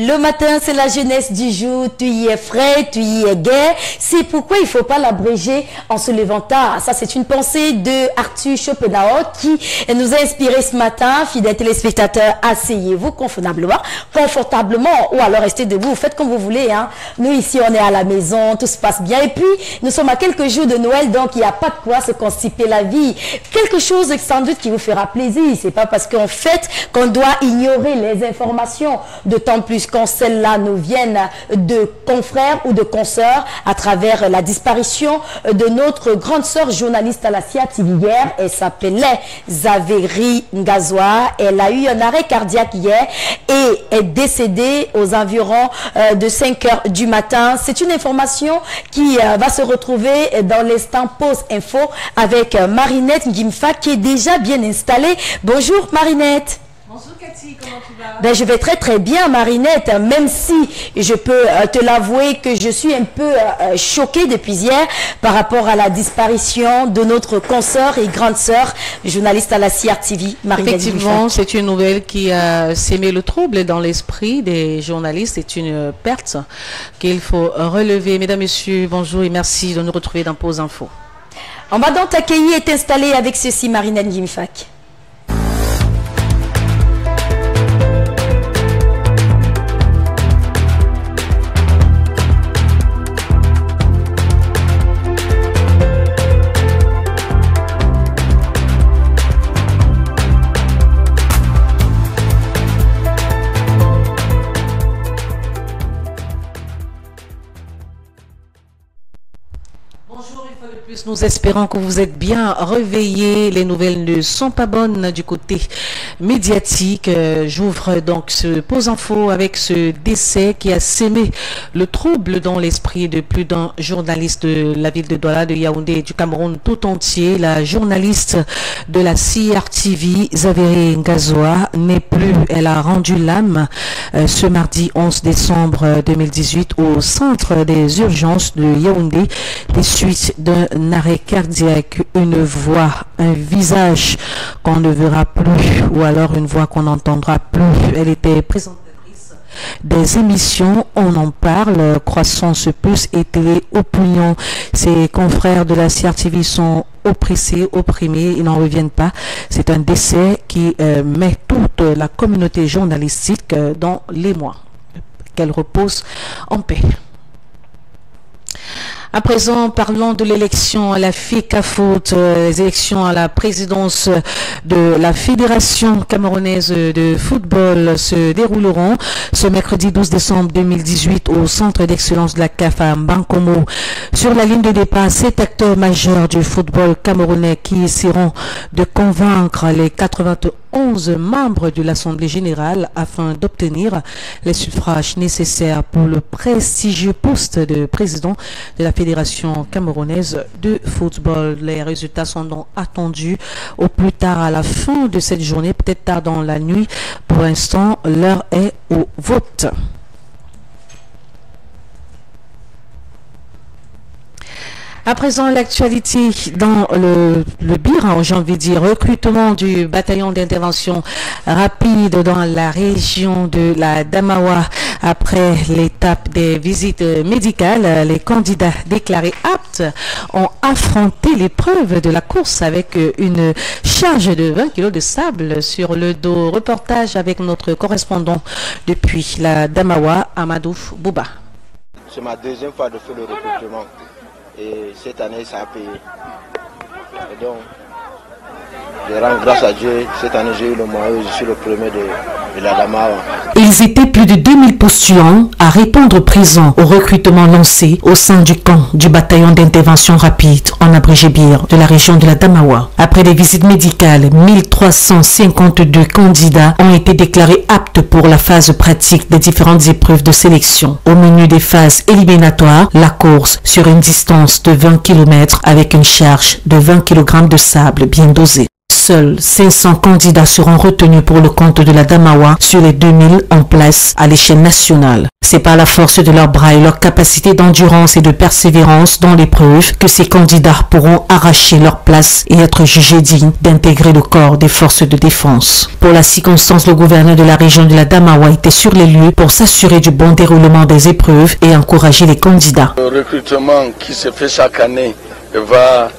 Le matin, c'est la jeunesse du jour. Tu y es frais, tu y es gai. C'est pourquoi il ne faut pas l'abréger en se levant tard. Ça, c'est une pensée de Arthur Schopenhauer qui nous a inspiré ce matin. Fidèles téléspectateurs, asseyez-vous confortablement ou alors restez debout. Faites comme vous voulez. Hein. Nous, ici, on est à la maison. Tout se passe bien. Et puis, nous sommes à quelques jours de Noël, donc il n'y a pas de quoi se constiper la vie. Quelque chose, sans doute, qui vous fera plaisir. C'est pas parce qu'on fête qu'on doit ignorer les informations, d'autant plus quand celles-là nous viennent de confrères ou de consoeurs à travers la disparition de notre grande sœur journaliste à la CIA TV hier. Elle s'appelait Zaveri Ngazoua. Elle a eu un arrêt cardiaque hier et est décédée aux environs de 5 heures du matin. C'est une information qui va se retrouver dans l'instant Pause Info avec Marinette Ngimfa qui est déjà bien installée. Bonjour Marinette. Bonjour Cathy, comment tu vas? Ben, je vais très bien Marinette, même si je peux te l'avouer que je suis un peu choquée depuis hier par rapport à la disparition de notre consoeur et grande sœur, journaliste à la CRTV, Marinette. Effectivement, c'est une nouvelle qui a sémé le trouble dans l'esprit des journalistes. C'est une perte qu'il faut relever. Mesdames, Messieurs, bonjour et merci de nous retrouver dans Pause Info. On va donc t'accueillir et t'installer avec ceci, Marinette Ngimfak. Nous espérons que vous êtes bien réveillés. Les nouvelles ne sont pas bonnes du côté médiatique. J'ouvre donc ce Pause Info avec ce décès qui a sémé le trouble dans l'esprit de plus d'un journaliste de la ville de Douala, de Yaoundé et du Cameroun tout entier. La journaliste de la CRTV, Zaveri Ngazoua, n'est plus. Elle a rendu l'âme ce mardi 11 décembre 2018 au centre des urgences de Yaoundé des suites d'un arrêt cardiaque, une voix, un visage qu'on ne verra plus ou alors une voix qu'on n'entendra plus. Elle était présentatrice des émissions On en parle, Croissance Plus et Télé Opinion. Ses confrères de la CRTV sont oppressés, opprimés, ils n'en reviennent pas. C'est un décès qui met toute la communauté journalistique dans l'émoi. Qu'elle repose en paix. À présent, parlons de l'élection à la FECAFOOT, les élections à la présidence de la Fédération camerounaise de football se dérouleront ce mercredi 12 décembre 2018 au centre d'excellence de la CAF à Bankomo. Sur la ligne de départ, 7 acteurs majeurs du football camerounais qui essaieront de convaincre les 91 membres de l'Assemblée générale afin d'obtenir les suffrages nécessaires pour le prestigieux poste de président de la Fédération camerounaise de football. Les résultats sont donc attendus au plus tard à la fin de cette journée, peut-être tard dans la nuit. Pour l'instant, l'heure est au vote. À présent, l'actualité dans le BIR, j'ai envie de dire, recrutement du bataillon d'intervention rapide dans la région de la Damawa. Après l'étape des visites médicales, les candidats déclarés aptes ont affronté l'épreuve de la course avec une charge de 20 kg de sable sur le dos. Reportage avec notre correspondant depuis la Damawa, Amadou Bouba. C'est ma deuxième fois de faire le recrutement. Et cette année, ça a payé. Et donc, je rends grâce à Dieu. Cette année, j'ai eu le maillot. Je suis le premier de la Damawa. Ils étaient plus de 2000 postulants à répondre présent au recrutement lancé au sein du camp du bataillon d'intervention rapide en abrégé BIR de la région de la Damawa. Après des visites médicales, 1352 candidats ont été déclarés aptes pour la phase pratique des différentes épreuves de sélection. Au menu des phases éliminatoires, la course sur une distance de 20 km avec une charge de 20 kg de sable bien dosée. seuls 500 candidats seront retenus pour le compte de la Damawa sur les 2000 en place à l'échelle nationale. C'est par la force de leurs bras et leur capacité d'endurance et de persévérance dans l'épreuve que ces candidats pourront arracher leur place et être jugés dignes d'intégrer le corps des forces de défense. Pour la circonstance, le gouverneur de la région de la Damawa était sur les lieux pour s'assurer du bon déroulement des épreuves et encourager les candidats. Le recrutement qui se fait chaque année va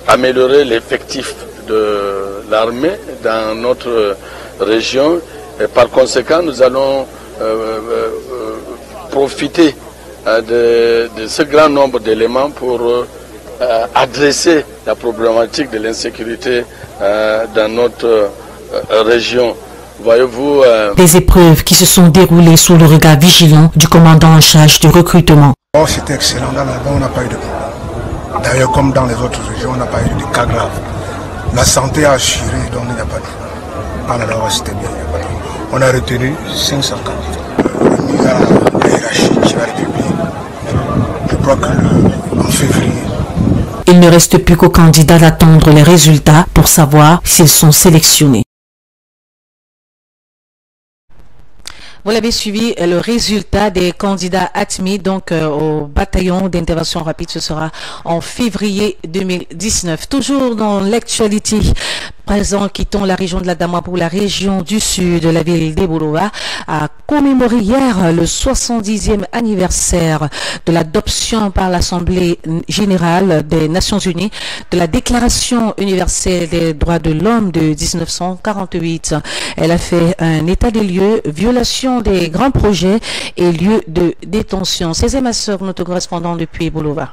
améliorer l'effectif de l'armée dans notre région. Et par conséquent, nous allons profiter de ce grand nombre d'éléments pour adresser la problématique de l'insécurité dans notre région. Voyez-vous, des épreuves qui se sont déroulées sous le regard vigilant du commandant en charge du recrutement. Oh, c'était excellent. Dans la zone, on n'a pas eu de problème. D'ailleurs, comme dans les autres régions, on n'a pas eu de cas graves. La santé a assuré, donc il n'y a pas de problème. Ah là là, c'était bien, il n'y a pas de problème. On a retenu 500 candidats. Remis à la hiérarchie de la République. Je crois qu'en février. Il ne reste plus qu'aux candidats d'attendre les résultats pour savoir s'ils sont sélectionnés. Vous l'avez suivi, le résultat des candidats admis donc au bataillon d'intervention rapide, ce sera en février 2019. Toujours dans l'actualité, présent, quittons la région de la Damawa pour la région du sud. La ville d'Eboloa a commémoré hier le 70e anniversaire de l'adoption par l'Assemblée générale des Nations Unies de la Déclaration universelle des droits de l'homme de 1948. Elle a fait un état des lieux, violation des grands projets et lieux de détention. C'est ma soeur, notre correspondant depuis Eboloa.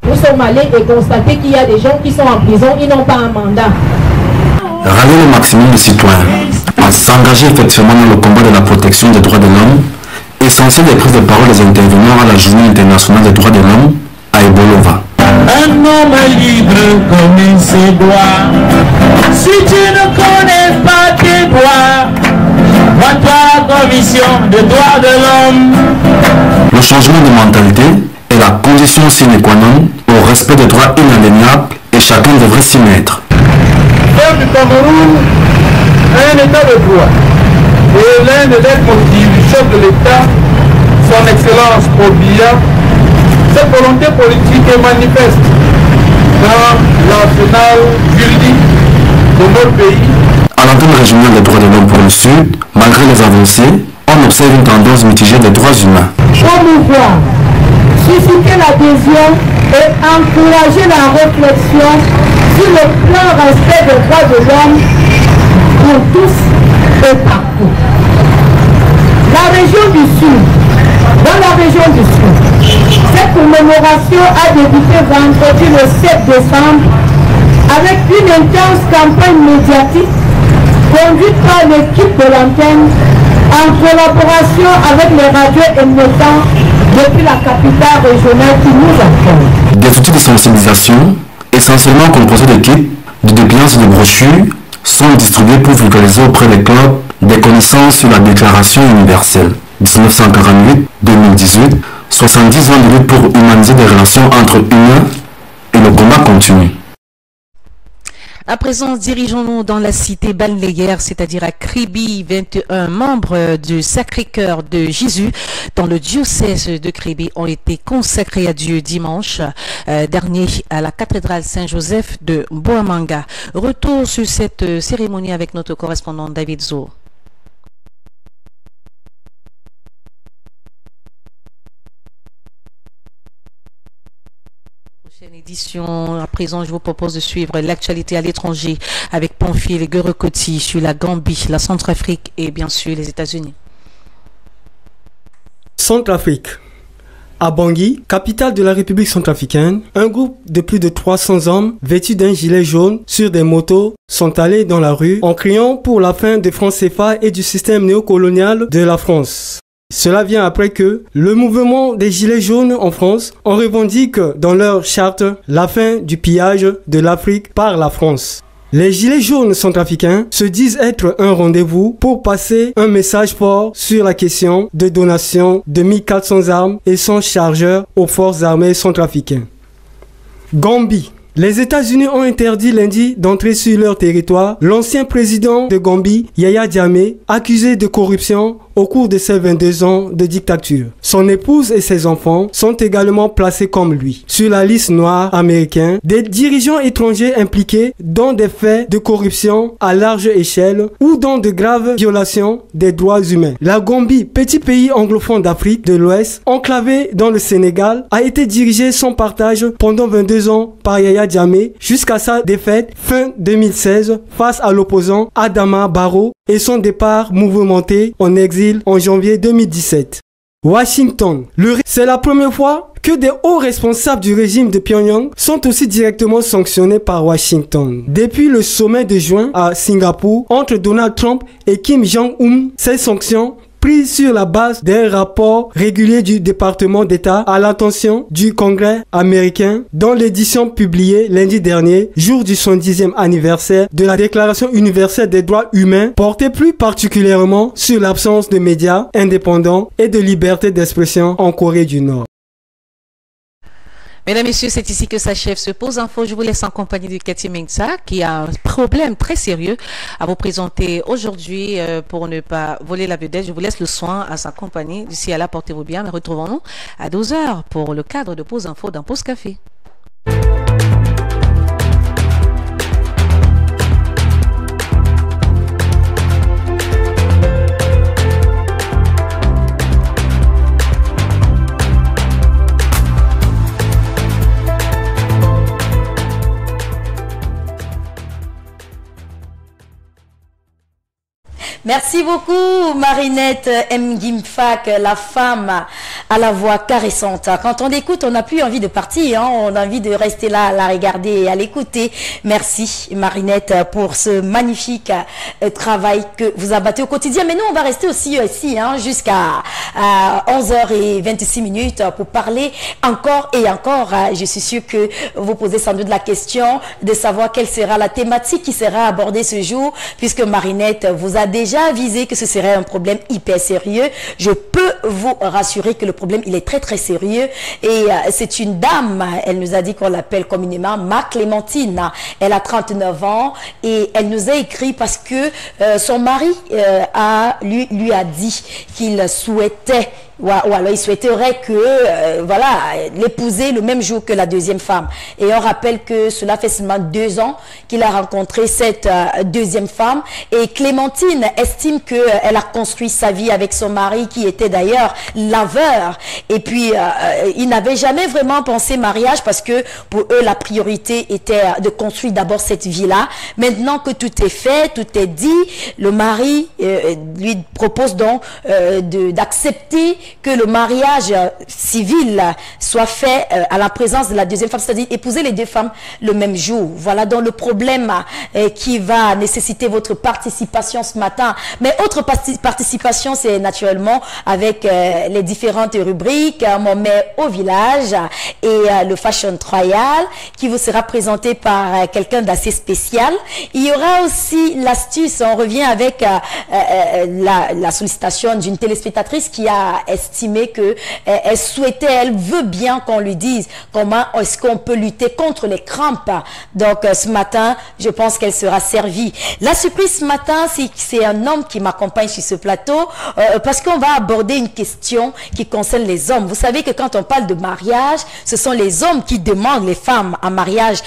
Nous sommes allés et constater qu'il y a des gens qui sont en prison, ils n'ont pas un mandat. Rallier le maximum de citoyens à s'engager effectivement dans le combat de la protection des droits de l'homme, essentiel des prises de parole des intervenants à la Journée internationale des droits de l'homme à Eboloa. Un homme libre comme il se doit. Si tu ne connais pas tes droits, va-toi à la commission des droits de l'homme. Le changement de mentalité est la condition sine qua non au respect des droits inaliénables et chacun devrait s'y mettre. Le Cameroun a un état de droit et l'un des motifs du chef de l'État, son excellence Paul Biya, cette volonté politique est manifeste dans l'arsenal juridique de notre pays. À l'antenne régionale des droits de l'homme pour le Sud, malgré les avancées, on observe une tendance mitigée des droits humains. Promouvoir, susciter l'adhésion et encourager la réflexion sur le plein respect des droits de l'homme pour tous et partout. La région du Sud, dans la région du Sud, cette commémoration a débuté vendredi le 7 décembre avec une intense campagne médiatique conduite par l'équipe de l'antenne en collaboration avec les radios émettants depuis la capitale régionale qui nous accueille. Des outils de sensibilisation, essentiellement composés de kits, de dépliants et de brochures, sont distribués pour vulgariser auprès des clubs des connaissances sur la Déclaration universelle 1948-2018, 70 ans de lutte pour humaniser des relations entre humains et le combat continue. À présent, dirigeons-nous dans la cité balnéaire, c'est-à-dire à Kribi. 21 membres du Sacré-Cœur de Jésus dans le diocèse de Kribi ont été consacrés à Dieu dimanche dernier à la cathédrale Saint-Joseph de Boamanga. Retour sur cette cérémonie avec notre correspondant David Zo. Édition. À présent, je vous propose de suivre l'actualité à l'étranger avec Pamphile Guerekoti sur la Gambie, la Centrafrique et bien sûr les États-Unis. Centrafrique. À Bangui, capitale de la République centrafricaine, un groupe de plus de 300 hommes vêtus d'un gilet jaune sur des motos sont allés dans la rue en criant pour la fin des francs CFA et du système néocolonial de la France. Cela vient après que le mouvement des Gilets jaunes en France en revendique dans leur charte la fin du pillage de l'Afrique par la France. Les Gilets jaunes centrafricains se disent être un rendez-vous pour passer un message fort sur la question de donation de 1400 armes et 100 chargeurs aux forces armées centrafricaines. Gambie. Les États-Unis ont interdit lundi d'entrer sur leur territoire l'ancien président de Gambie, Yahya Jammeh, accusé de corruption au cours de ses 22 ans de dictature. Son épouse et ses enfants sont également placés comme lui sur la liste noire américaine des dirigeants étrangers impliqués dans des faits de corruption à large échelle ou dans de graves violations des droits humains. La Gambie, petit pays anglophone d'Afrique de l'Ouest, enclavé dans le Sénégal, a été dirigé sans partage pendant 22 ans par Yahya Jammeh jusqu'à sa défaite fin 2016 face à l'opposant Adama Barrow et son départ mouvementé en exil en janvier 2017. Washington. C'est la première fois que des hauts responsables du régime de Pyongyang sont aussi directement sanctionnés par Washington. Depuis le sommet de juin à Singapour entre Donald Trump et Kim Jong-un, ces sanctions prise sur la base d'un rapport régulier du département d'État à l'attention du Congrès américain dans l'édition publiée lundi dernier, jour du 70e anniversaire de la Déclaration universelle des droits humains, portée plus particulièrement sur l'absence de médias indépendants et de liberté d'expression en Corée du Nord. Mesdames, Messieurs, c'est ici que s'achève ce Pause Info. Je vous laisse en compagnie de Cathy Mengsa qui a un problème très sérieux à vous présenter aujourd'hui. Pour ne pas voler la vedette, je vous laisse le soin à sa compagnie. D'ici à là, portez-vous bien. Mais retrouvons-nous à 12h pour le cadre de Pause Info dans Pause Café. Merci beaucoup Marinette Mgimfak, la femme à la voix caressante. Quand on l'écoute, on n'a plus envie de partir, hein? On a envie de rester là, à la regarder et à l'écouter. Merci Marinette pour ce magnifique travail que vous abattez au quotidien. Mais nous, on va rester aussi ici hein, jusqu'à 11h26 pour parler encore et encore. Je suis sûre que vous posez sans doute la question de savoir quelle sera la thématique qui sera abordée ce jour, puisque Marinette vous a déjà avisé que ce serait un problème hyper sérieux. Je peux vous rassurer que le problème, il est très très sérieux. Et c'est une dame, elle nous a dit qu'on l'appelle communément Ma Clémentine. Elle a 39 ans et elle nous a écrit parce que son mari lui a dit qu'il souhaitait ou alors il souhaiterait que voilà, l'épouser le même jour que la deuxième femme. Et on rappelle que cela fait seulement 2 ans qu'il a rencontré cette deuxième femme. Et Clémentine estime qu'elle a construit sa vie avec son mari qui était d'ailleurs laveur. Et puis, ils n'avaient jamais vraiment pensé mariage parce que pour eux, la priorité était de construire d'abord cette vie-là. Maintenant que tout est fait, tout est dit, le mari lui propose donc d'accepter que le mariage civil soit fait à la présence de la deuxième femme, c'est-à-dire épouser les 2 femmes le même jour. Voilà donc le problème qui va nécessiter votre participation ce matin. Mais autre participation, c'est naturellement avec les différentes rubriques, mon mets au village et le Fashion Royal qui vous sera présenté par quelqu'un d'assez spécial. Il y aura aussi l'astuce, on revient avec la sollicitation d'une téléspectatrice qui a estimé que elle souhaitait, elle veut bien qu'on lui dise comment est-ce qu'on peut lutter contre les crampes. Donc ce matin, je pense qu'elle sera servie. La surprise ce matin, c'est un homme qui m'accompagne sur ce plateau parce qu'on va aborder une question qui concerne les hommes. Vous savez que quand on parle de mariage, ce sont les hommes qui demandent les femmes en mariage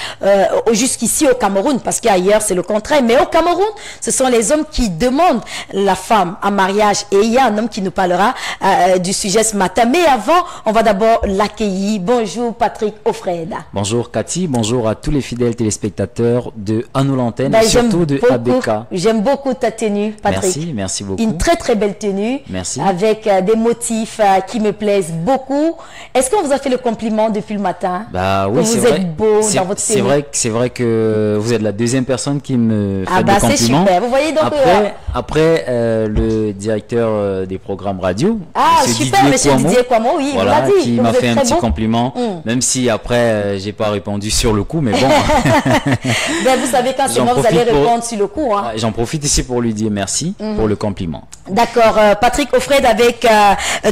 jusqu'ici au Cameroun, parce qu'ailleurs c'est le contraire. Mais au Cameroun, ce sont les hommes qui demandent la femme en mariage. Et il y a un homme qui nous parlera du sujet ce matin. Mais avant, on va d'abord l'accueillir. Bonjour Patrick Ofreda. Bonjour Cathy, bonjour à tous les fidèles téléspectateurs de À nous l'antenne et surtout de ABK. J'aime beaucoup ta tenue Patrick. Merci beaucoup. Une très très belle tenue. Merci. Avec des motifs qui me plaisent beaucoup. Est-ce qu'on vous a fait le compliment depuis le matin? Bah oui, c'est vrai. Vous êtes beau dans votre tenue. C'est vrai que vous êtes la deuxième personne qui me fait des compliments. C'est super. Vous voyez donc après le directeur des programmes radio. Ah, super, monsieur Didier Kwamo, oui, voilà, il l'a dit. Qui m'a fait un petit compliment, même si après, j'ai pas répondu sur le coup, mais bon. Ben, vous savez, quand c'est moi, vous allez répondre sur le coup. Hein. J'en profite ici pour lui dire merci pour le compliment. D'accord. Patrick Offred, avec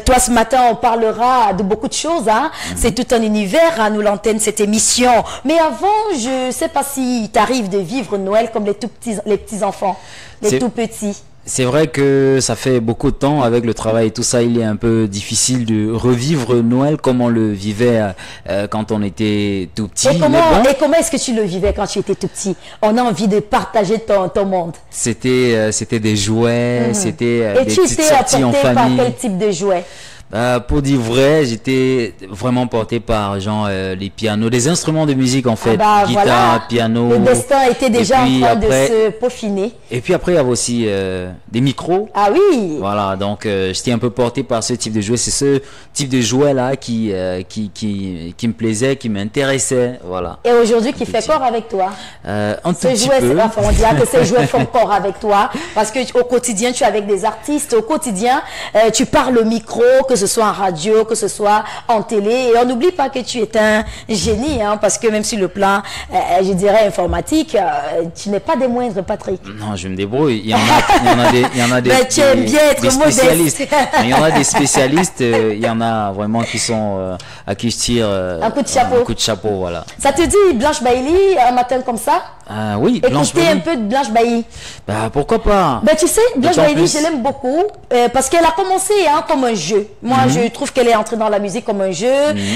toi ce matin, on parlera de beaucoup de choses. Hein. C'est tout un univers à nous l'antenne, cette émission. Mais avant, je ne sais pas si t'arrive de vivre Noël comme les petits enfants, les tout petits. C'est vrai que ça fait beaucoup de temps avec le travail et tout ça, il est un peu difficile de revivre Noël comme on le vivait quand on était tout petit. Et comment est-ce que tu le vivais quand tu étais tout petit? On a envie de partager ton monde. C'était des jouets, c'était des petites sorties en famille. Et tu étais apporté par quel type de jouets? Pour dire vrai, j'étais vraiment porté par genre les pianos, des instruments de musique en fait, guitare, voilà. Piano. Le destin était déjà en train de se peaufiner. Et puis après il y avait aussi des micros. Ah oui. Voilà, donc j'étais un peu porté par ce type de jouet. C'est ce type de jouet là qui me plaisait, qui m'intéressait, voilà. Et aujourd'hui qui fait corps avec toi? Un tout petit peu. On dirait que ces jouets font corps avec toi parce que au quotidien tu es avec des artistes, au quotidien tu parles au micro, que ce soit en radio, que ce soit en télé. Et on n'oublie pas que tu es un génie, hein, parce que même sur le plan, je dirais, informatique, tu n'es pas des moindres, Patrick. Non, je me débrouille. Il y en a des tu aimes bien être spécialistes. Il y en a des spécialistes, il y en a vraiment qui sont à qui je tire un coup de chapeau. Un coup de chapeau, voilà. Ça te dit Blanche Bailey un matin comme ça? Oui, Blanche Bailey. Écoutez un peu de Blanche Bailey. Bah, pourquoi pas? Ben, tu sais, Blanche Bailey, je l'aime beaucoup parce qu'elle a commencé comme un jeu. Moi, je trouve qu'elle est entrée dans la musique comme un jeu.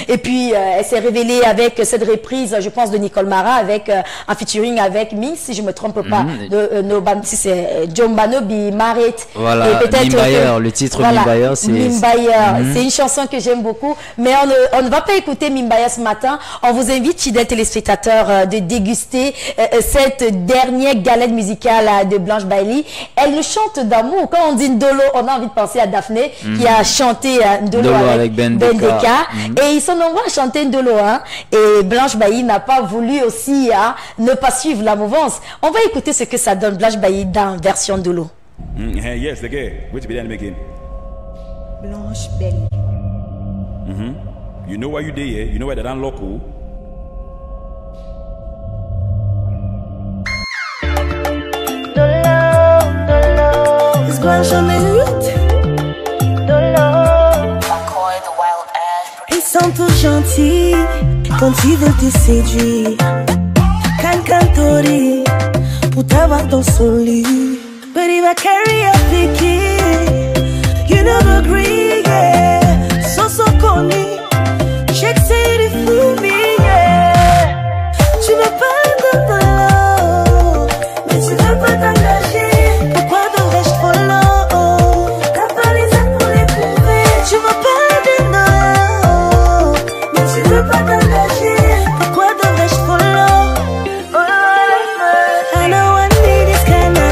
Et puis, elle s'est révélée avec cette reprise, je pense, de Nicole Mara, avec un featuring avec Ming, si je ne me trompe pas, de si c'est John Bano, Be Married. Voilà, Mimbayer, le titre Mimbayer, c'est... Mimbayer, c'est une chanson que j'aime beaucoup. Mais on ne va pas écouter Mimbayer ce matin. On vous invite, fidèles téléspectateurs, de déguster cette dernière galette musicale de Blanche Bailey. Elle nous chante d'amour. Quand on dit Ndolo, on a envie de penser à Daphné qui a chanté Ndolo avec Ben Deka. Et ils sont nombreux à chanter Ndolo. Hein. Et Blanche Bailey n'a pas voulu aussi ne pas suivre la mouvance. On va écouter ce que ça donne Blanche Bailey dans version Ndolo. Yes, the girl. Which be making? Blanche Bailey. You know why you there, yeah? You know why they're not local? It's Blanche on the route. Ils sont tous gentils quand ils veulent te séduire. Cantori pour t'avoir dans son lit. But if I carry a picky, you never agree, yeah. So connu, j'ai que c'est des fous, yeah. Tu veux pas de l'eau, mais tu veux pas t'engager. Pourquoi devrais-je follow? T'as pas les actes pour les prouver. Tu veux pas de l'eau, mais tu veux pas t'engager. Pourquoi devrais-je follow? I know I need this kind of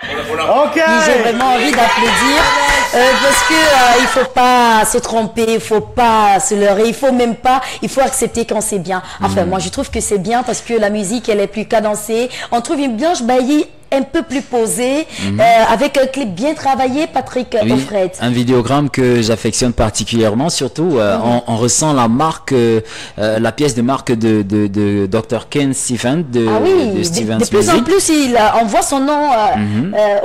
J'ai vraiment envie d'applaudir parce que il faut pas se tromper, il faut pas se leurrer, il faut accepter quand c'est bien. Enfin, moi je trouve que c'est bien parce que la musique elle est plus cadencée. On trouve une Blanche Bailly un peu plus posé, avec un clip bien travaillé, Patrick Offred. Un vidéogramme que j'affectionne particulièrement, surtout on ressent la marque, la pièce de marque de Dr. Ken Stevens, de Stevens de plus en plus, on voit son nom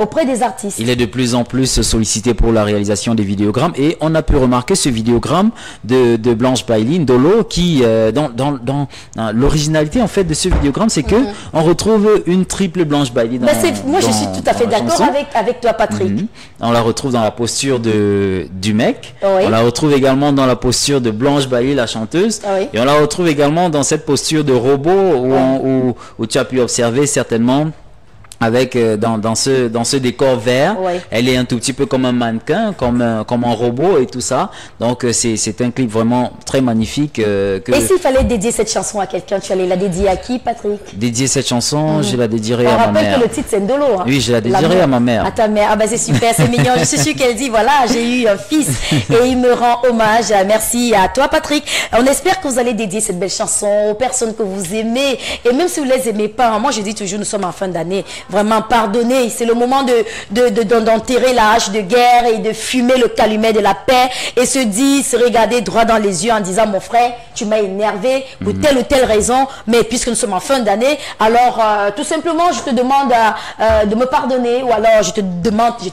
auprès des artistes. Il est de plus en plus sollicité pour la réalisation des vidéogrammes et on a pu remarquer ce vidéogramme de Blanche Bailly, Ndolo, qui dans l'originalité en fait de ce vidéogramme, c'est que on retrouve une triple Blanche Bailly moi, je suis tout à fait d'accord avec toi, Patrick. On la retrouve dans la posture du mec. On la retrouve également dans la posture de Blanche Bailly, la chanteuse. Et on la retrouve également dans cette posture de robot où tu as pu observer certainement avec dans ce décor vert, elle est un tout petit peu comme un mannequin, comme un robot et tout ça. Donc c'est un clip vraiment très magnifique. Et s'il fallait dédier cette chanson à quelqu'un, tu allais la dédier à qui, Patrick? Dédier cette chanson, je la dédierai à ma mère. On rappelle que le titre c'est Ndolo. Hein. Oui, je la dédierai à ma mère. À ta mère. Ah bah c'est super, c'est mignon. Je suis sûre qu'elle dit voilà, j'ai eu un fils et il me rend hommage. Merci à toi, Patrick. On espère que vous allez dédier cette belle chanson aux personnes que vous aimez et même si vous les aimez pas. Moi je dis toujours, nous sommes en fin d'année. Vraiment pardonner, c'est le moment d'enterrer la hache de guerre et de fumer le calumet de la paix et se regarder droit dans les yeux en disant mon frère, tu m'as énervé pour telle ou telle raison, mais puisque nous sommes en fin d'année, alors tout simplement je te demande de me pardonner ou alors je te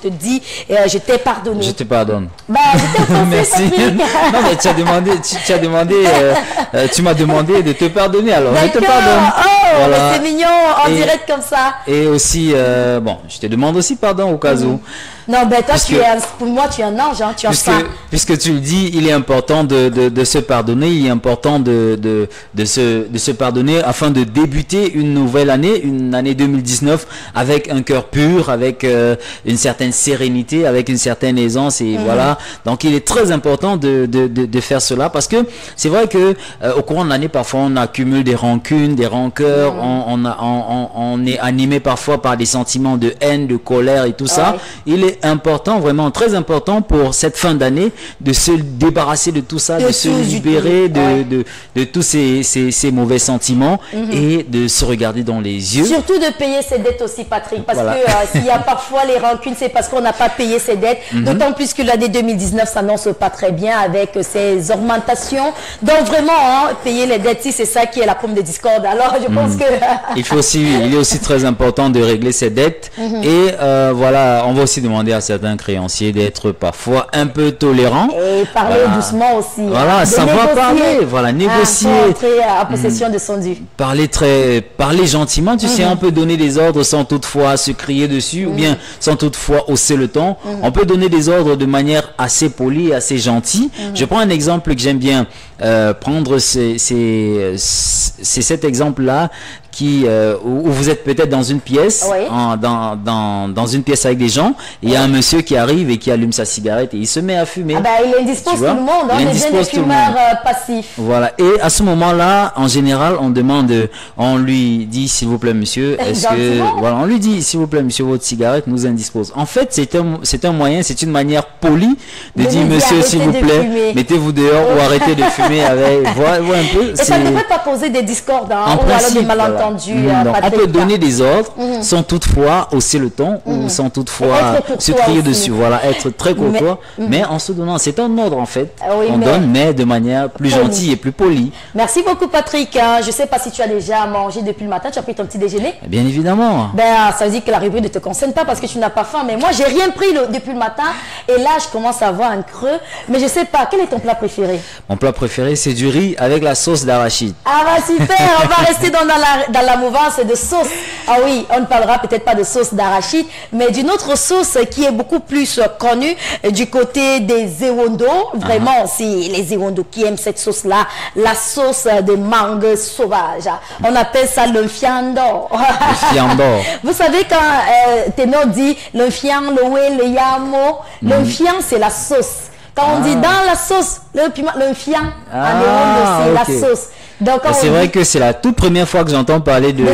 dis je t'ai pardonné. Je te pardonne. Bah, je t'ai merci. Non mais tu m'as demandé de te pardonner, alors je te pardonne. Oh, voilà. C'est mignon en direct comme ça. Et aussi bon, je te demande aussi pardon au cas où. Non, ben toi, pour moi, tu es un ange, hein, tu es puisque tu le dis, il est important de se pardonner, il est important de se pardonner afin de débuter une nouvelle année, une année 2019 avec un cœur pur, avec une certaine sérénité, avec une certaine aisance et voilà. Donc il est très important de faire cela parce que c'est vrai que au courant de l'année, parfois on accumule des rancunes, des rancœurs, on est animé parfois par des sentiments de haine, de colère et tout ça. Il est important, vraiment très important pour cette fin d'année de se débarrasser de tout ça, de se libérer de tous ces mauvais sentiments et de se regarder dans les yeux. Surtout de payer ses dettes aussi, Patrick, parce que s'il y a parfois les rancunes, c'est parce qu'on n'a pas payé ses dettes, d'autant plus que l'année 2019 s'annonce pas très bien avec ses augmentations. Donc vraiment, payer les dettes, c'est ça qui est la pomme de discorde. Alors je pense que... il est aussi très important de régler ses dettes et voilà, on va aussi demander à certains créanciers d'être parfois un peu tolérants. Et parler doucement aussi. Voilà, savoir parler, voilà, négocier. Entrer en possession de son dû. Parler gentiment, tu sais, on peut donner des ordres sans toutefois se crier dessus ou bien sans toutefois hausser le ton. On peut donner des ordres de manière assez polie, assez gentille. Je prends un exemple que j'aime bien prendre, c'est cet exemple-là où vous êtes peut-être dans une pièce, dans une pièce avec des gens, et il y a un monsieur qui arrive et qui allume sa cigarette et il se met à fumer. Ah bah, il indispose tout le monde, on est bien des fumeurs passifs. Voilà, et à ce moment-là, en général, on lui dit s'il vous plaît monsieur, on lui dit s'il vous plaît monsieur, votre cigarette nous indispose. En fait, c'est un moyen, c'est une manière polie de dire monsieur s'il vous plaît, mettez-vous dehors ou arrêtez de fumer avec, voilà un peu. Et ça ne devrait pas poser des discordes, ou alors des malentendus. Donc, on peut donner des ordres sans toutefois hausser le ton ou sans toutefois se crier dessus. Voilà, être très courtois, mais en se donnant, c'est un ordre en fait. On donne, mais de manière plus gentille et plus polie. Merci beaucoup, Patrick. Je ne sais pas si tu as déjà mangé depuis le matin, tu as pris ton petit déjeuner? Bien évidemment. Ça veut dire que la rubrique ne te concerne pas parce que tu n'as pas faim. Mais moi, j'ai rien pris depuis le matin et là, je commence à avoir un creux. Mais je ne sais pas, quel est ton plat préféré? Mon plat préféré, c'est du riz avec la sauce d'arachide. Ah bah super, on va rester dans la mouvance de sauce. Ah oui, on ne parlera peut-être pas de sauce d'arachide, mais d'une autre sauce qui est beaucoup plus connue du côté des Ewondo. Vraiment, c'est les Ewondo qui aiment cette sauce-là, la sauce de mangue sauvage. On appelle ça le fiando. Le fiando. Vous savez quand Ténor dit le fian, le oué, le yamo, le fian c'est la sauce. Quand on dit dans la sauce, le fian, c'est la sauce. C'est vrai que c'est la toute première fois que j'entends parler de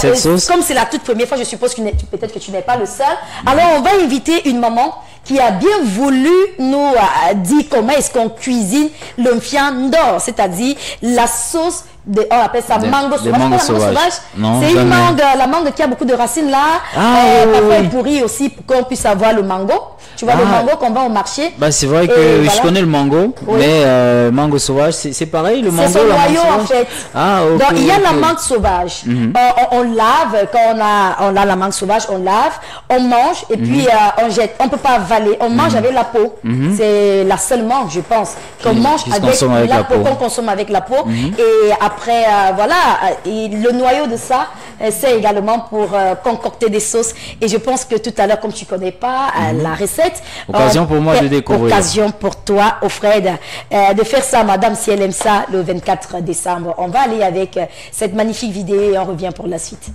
cette sauce. Comme c'est la toute première fois, je suppose que peut-être que tu n'es pas le seul. Alors, on va inviter une maman qui a bien voulu nous dire comment est-ce qu'on cuisine le fiandor, c'est-à-dire la sauce on appelle ça mango sauvage. C'est une mangue, la mangue qui a beaucoup de racines là. Parfois elle pourrit aussi pour qu'on puisse avoir le mango. Tu vois le mango qu'on vend au marché. C'est vrai que je connais le mango, mais mango sauvage, c'est pareil, le mango. C'est son noyau en fait. Donc il y a la mangue sauvage. On lave, quand on a la mangue sauvage, on lave, on mange et puis on jette. On ne peut pas avaler, on mange avec la peau. C'est la seule mangue, je pense, qu'on mange avec la peau, qu'on consomme avec la peau. Et après, voilà, et le noyau de ça, c'est également pour concocter des sauces. Et je pense que tout à l'heure, comme tu ne connais pas la recette, occasion pour moi de découvrir. Occasion pour toi, Fred, de faire ça, madame, si elle aime ça, le 24 décembre. On va aller avec cette magnifique vidéo et on revient pour la suite.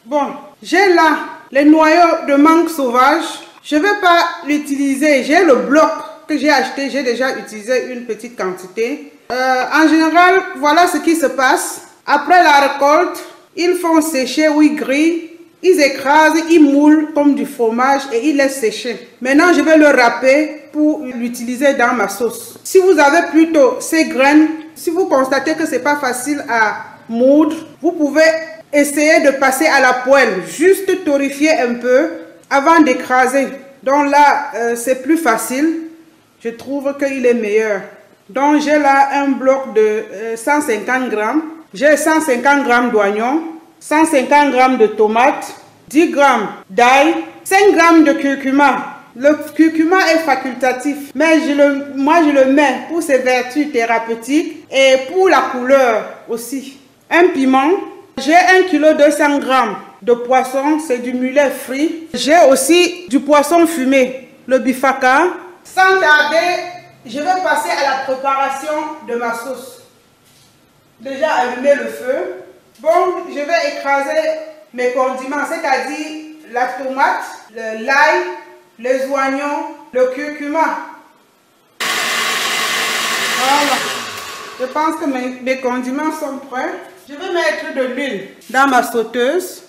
Bon, j'ai là les noyaux de mangue sauvage. Je ne vais pas l'utiliser. J'ai le bloc que j'ai acheté. J'ai déjà utilisé une petite quantité. En général, voilà ce qui se passe. Après la récolte, ils font sécher ou ils grillent. Ils écrasent, ils moulent comme du fromage et ils laissent sécher. Maintenant, je vais le râper pour l'utiliser dans ma sauce. Si vous avez plutôt ces graines, si vous constatez que ce n'est pas facile à moudre, vous pouvez essayer de passer à la poêle, juste torréfier un peu avant d'écraser. Donc là, c'est plus facile. Je trouve qu'il est meilleur. Donc j'ai là un bloc de 150 grammes. J'ai 150 grammes d'oignons, 150 grammes de tomates, 10 grammes d'ail, 5 grammes de curcuma. Le curcuma est facultatif, mais moi je le mets pour ses vertus thérapeutiques et pour la couleur aussi. Un piment. J'ai 1 kg 200 grammes de poisson, c'est du mulet frit. J'ai aussi du poisson fumé, le bifaka. Sans tarder, je vais passer à la préparation de ma sauce. Déjà allumer le feu. Bon, je vais écraser mes condiments, c'est-à-dire la tomate, l'ail, les oignons, le curcuma. Voilà. Je pense que mes condiments sont prêts. Je vais mettre de l'huile dans ma sauteuse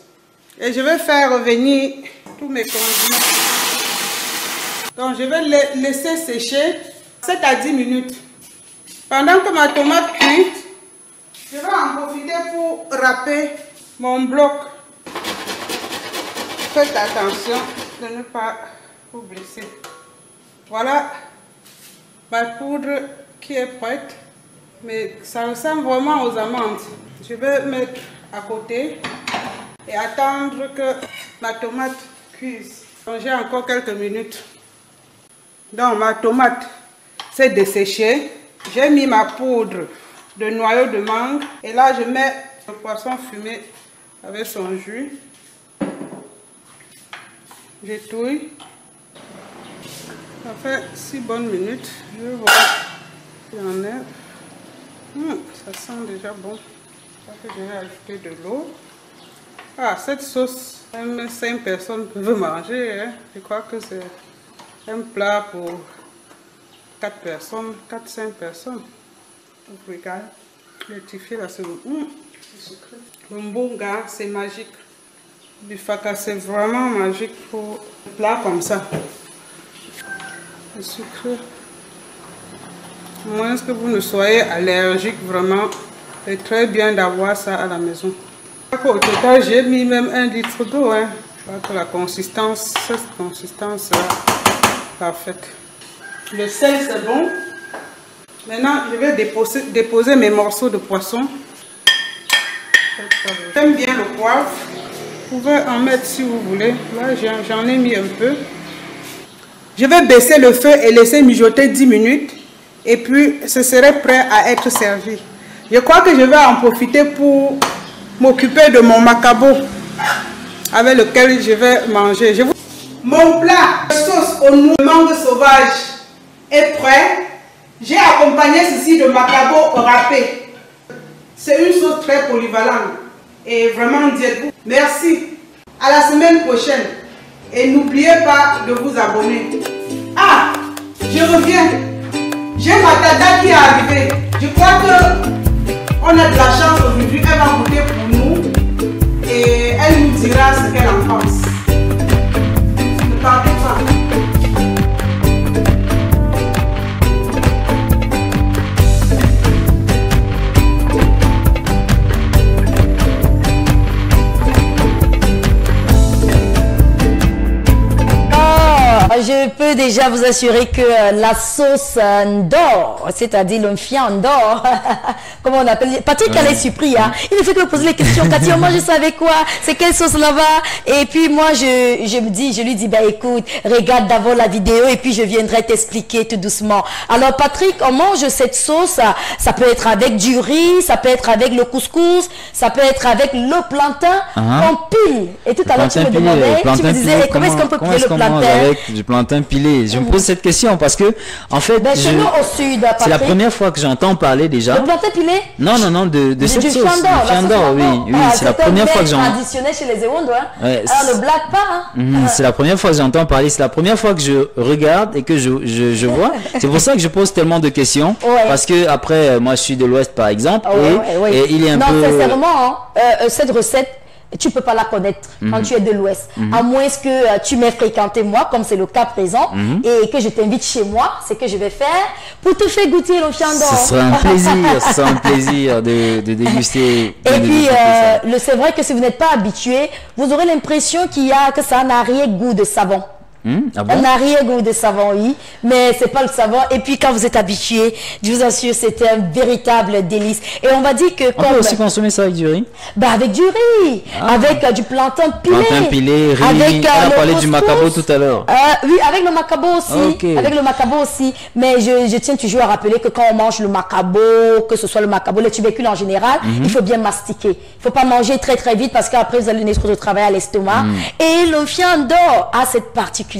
et je vais faire revenir tous mes condiments. Donc je vais les laisser sécher 7 à 10 minutes. Pendant que ma tomate cuit, je vais en profiter pour râper mon bloc. Faites attention de ne pas vous blesser. Voilà ma poudre qui est prête. Mais ça ressemble vraiment aux amandes. Je vais mettre à côté et attendre que ma tomate cuise. J'ai encore quelques minutes. Donc ma tomate s'est desséchée. J'ai mis ma poudre de noyau de mangue. Et là je mets le poisson fumé avec son jus. J'étouille. Ça fait 6 bonnes minutes. Je vais voir s'il y en a. Ça sent déjà bon. Je vais ajouter de l'eau. Ah, cette sauce, même 5 personnes peuvent manger. Hein. Je crois que c'est un plat pour 4 personnes, 4-5 personnes. Donc, regarde, le tiffé là, c'est sucré. Le mbonga, c'est magique. Le faka, c'est vraiment magique pour un plat comme ça. Le sucré. À moins que vous ne soyez allergique, vraiment, c'est très bien d'avoir ça à la maison. Au total, j'ai mis même 1 litre d'eau. Hein. La consistance, cette consistance-là, parfaite. Le sel, c'est bon. Maintenant, je vais déposer mes morceaux de poisson. J'aime bien le poivre. Vous pouvez en mettre si vous voulez. Là, j'en ai mis un peu. Je vais baisser le feu et laisser mijoter 10 minutes. Et puis, ce serait prêt à être servi. Je crois que je vais en profiter pour m'occuper de mon macabo avec lequel je vais manger. Mon plat de sauce aux noix de mangue sauvage est prêt. J'ai accompagné ceci de macabo râpé. C'est une sauce très polyvalente. et vraiment dites-vous merci. À la semaine prochaine. Et n'oubliez pas de vous abonner. Ah, je reviens. J'ai ma tata qui est arrivée. Je crois qu'on a de la chance aujourd'hui. Elle va goûter pour nous et elle nous dira ce qu'elle en pense. Ne partez pas. Je peux déjà vous assurer que la sauce Ndor, c'est-à-dire le fian Ndor, comment on appelle, Patrick elle est surpris, hein. Il ne fait que me poser les questions. Cathy, moi je savais quoi, c'est quelle sauce là-bas? Et puis moi je lui dis, bah écoute, regarde d'abord la vidéo et puis je viendrai t'expliquer tout doucement. Alors Patrick, on mange cette sauce, ça peut être avec du riz, ça peut être avec le couscous, ça peut être avec le plantain qu'on pile. Et tout à l'heure tu me demandais, tu me disais, comment est-ce qu'on peut piler le plantain? Du plantain pilé. Je me pose cette question parce que en fait chez nous au sud, c'est la première fois que j'entends parler déjà. Le plantain pilé? Non, de cette sauce. Fiandor, oui, c'est la première fois que j'entends. C'est traditionnel chez les Ewondo, hein. Ouais, alors le black pas. C'est la première fois que j'entends parler. C'est la première fois que je regarde et que je vois. C'est pour ça que je pose tellement de questions parce que après moi je suis de l'Ouest par exemple et il est un peu. Non, sincèrement, cette recette. Tu peux pas la connaître quand tu es de l'Ouest, à moins que tu m'aies fréquenté moi, comme c'est le cas présent, et que je t'invite chez moi. C'est que je vais faire pour te faire goûter le fiandor. Ce sera un plaisir, de déguster. Et puis, c'est vrai que si vous n'êtes pas habitué, vous aurez l'impression que ça n'a rien goût de savon. Ah bon? On n'a rien goût de savon, oui, mais c'est pas le savon. Et puis quand vous êtes habitué, je vous assure, c'était un véritable délice. Et on va dire que on peut aussi consommer ça avec du riz. Bah avec du riz, avec du plantain pilé. Plantain pilé, riz. Avec, on a parlé du macabo tout à l'heure. Oui, avec le macabo aussi. Avec le macabo aussi. Mais je tiens toujours à rappeler que quand on mange le macabo, que ce soit le macabo, les tubercules en général, il faut bien mastiquer. Il faut pas manger très très vite parce qu'après vous allez donner trop de travail à l'estomac. Et le fiandor a cette particularité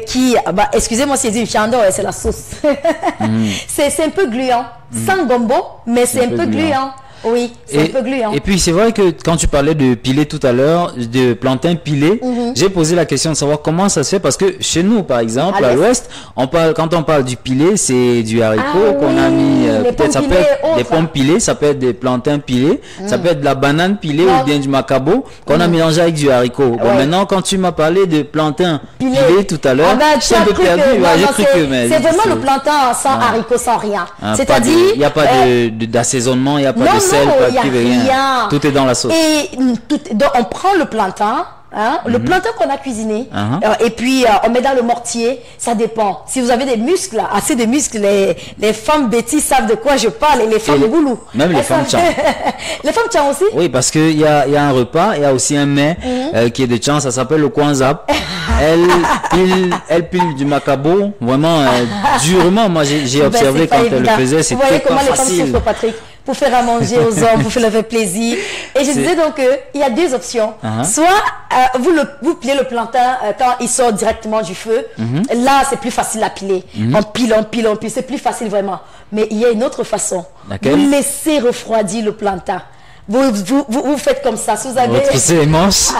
qui, excusez-moi si je dis fiandor, c'est la sauce. C'est un peu gluant, sans gombo, mais c'est un peu gluant. Oui, c'est un peu gluant. Et puis c'est vrai que quand tu parlais de pilé tout à l'heure, de plantain pilé, j'ai posé la question de savoir comment ça se fait parce que chez nous par exemple à l'Ouest, quand on parle du pilé, c'est du haricot qu'on a mis, peut-être ça peut être des pommes pilées, ça peut être des plantains pilés, ça peut être de la banane pilée ou bien du macabo qu'on a mélangé avec du haricot. Bon maintenant quand tu m'as parlé de plantain pilé tout à l'heure, j'ai un peu perdu. C'est vraiment le plantain sans haricot, sans rien. C'est-à-dire il n'y a pas d'assaisonnement, il n'y a pas de rien. Tout est dans la sauce. Et donc on prend le plantain, le plantain qu'on a cuisiné, et puis on met dans le mortier. Ça dépend. Si vous avez des muscles, assez de muscles, les femmes bêtises savent de quoi je parle, et les femmes goulou. Même les femmes tchang. Les femmes tchang aussi? Oui, parce qu'il y a un repas, il y a aussi un mets qui est de tchang, ça s'appelle le kwanzap. Elle pile du macabo, vraiment durement. Moi j'ai observé quand elle le faisait, c'était pas facile. Vous voyez comment les femmes souffrent, Patrick, pour faire à manger aux hommes, pour leur faire plaisir. Et je disais donc qu'il y a deux options. Soit vous pilez le plantain quand il sort directement du feu. Là, c'est plus facile à piler. On pile. C'est plus facile vraiment. Mais il y a une autre façon. Vous laissez refroidir le plantain. Vous faites comme ça. Si vous avez... Retroussez les manches.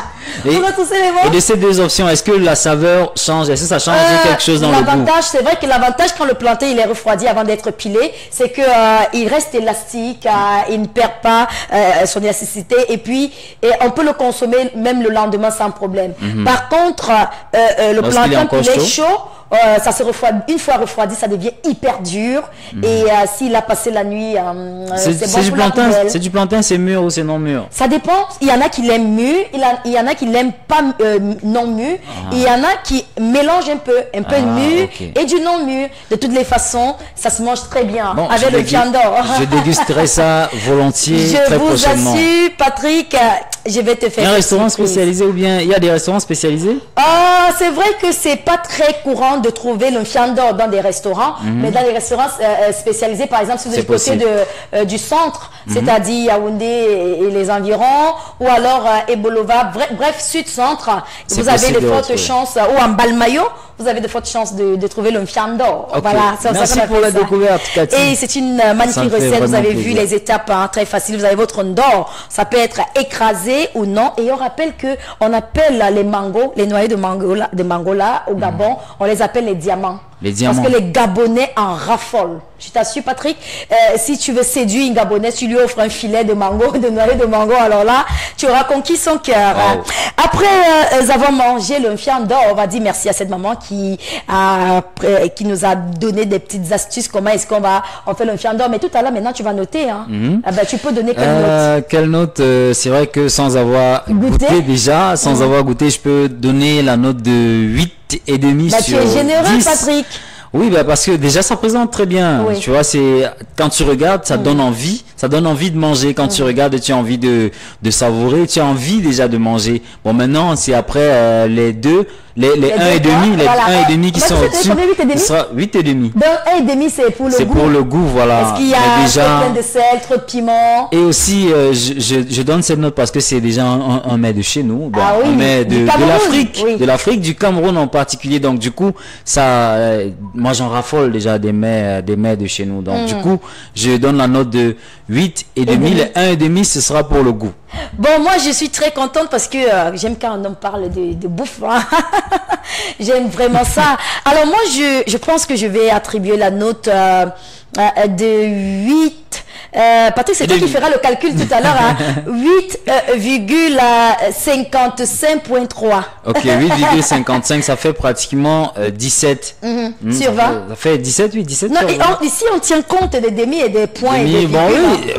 Et de ces deux options, est-ce que la saveur change? Est-ce que ça change quelque chose dans le goût? C'est vrai que l'avantage quand le plantain il est refroidi avant d'être pilé, c'est que il reste élastique, il ne perd pas son élasticité et puis on peut le consommer même le lendemain sans problème. Par contre, le plantain pilé chaud, ça se refroidit. Une fois refroidi, ça devient hyper dur. Et s'il a passé la nuit, c'est bon pour la poubelle. C'est du plantain, c'est mûr ou c'est non mûr? Ça dépend. Il y en a qui l'aiment mûr, il y en a qui l'aiment pas non mûr. Il y en a qui mélangent un peu mûr et du non mûr. De toutes les façons, ça se mange très bien avec le fiandor. Je dégusterai ça volontiers très prochainement. Je vous assure, Patrick, je vais te faire un restaurant spécialisé ou bien il y a des restaurants spécialisés? C'est vrai que c'est pas très courant courant de trouver le fiando dans des restaurants, mais dans les restaurants spécialisés, par exemple, si vous êtes du côté du centre, c'est-à-dire Yaoundé et les environs, ou alors Ebolova, bref, sud-centre, vous avez de fortes chances, ou en Balmayo, vous avez de fortes chances de trouver le fiando. Okay. Voilà, merci pour la découverte, Cathy. Et c'est une magnifique recette, vous avez vu les étapes très faciles, vous avez votre ndor, ça peut être écrasé ou non, et on rappelle que on appelle les mangos, les noyaux de mango là, au Gabon, on les appelle les diamants. Parce que les Gabonais en raffolent. Je t'assure, Patrick, si tu veux séduire une Gabonaise, tu lui offres un filet de mango, de noyau de mango, alors là, tu auras conquis son cœur. Wow. Après avoir mangé le fiando, on va dire merci à cette maman qui nous a donné des petites astuces, comment est-ce qu'on fait le fiando. Mais tout à l'heure, maintenant, tu vas noter. Hein. Tu peux donner quelle note? Quelle note? C'est vrai que sans avoir goûté déjà, sans avoir goûté, je peux donner la note de 8,5 sur 10. Tu es généreux, Patrick. Oui, parce que déjà ça présente très bien. Oui. Tu vois, c'est quand tu regardes, ça donne envie de manger. Quand tu regardes, tu as envie de savourer, tu as envie déjà de manger. Bon, maintenant, c'est après les 1,5, les 1,5 qui sont au-dessus. Ce sera 8,5. Donc 1,5 c'est pour le goût. C'est pour le goût, voilà. Est-ce qu'il y a déjà plein de sel, trop de piment? Et aussi, je donne cette note parce que c'est déjà un mets de chez nous, un mets de l'Afrique, du Cameroun en particulier. Donc du coup, ça, moi j'en raffole déjà des mets de chez nous. Donc du coup, je donne la note de 8,5. Les 1,5 ce sera pour le goût. Bon, moi je suis très contente parce que j'aime quand un homme parle de bouffe. Hein. J'aime vraiment ça. Alors moi je pense que je vais attribuer la note de 8. Patrick, c'est toi qui feras le calcul tout à l'heure. Hein. 8,55.3. Ok, 8,55, ça fait pratiquement 17. Sur 20. Ça fait 17, oui, 17. Non, et ici on tient compte des demi et des points.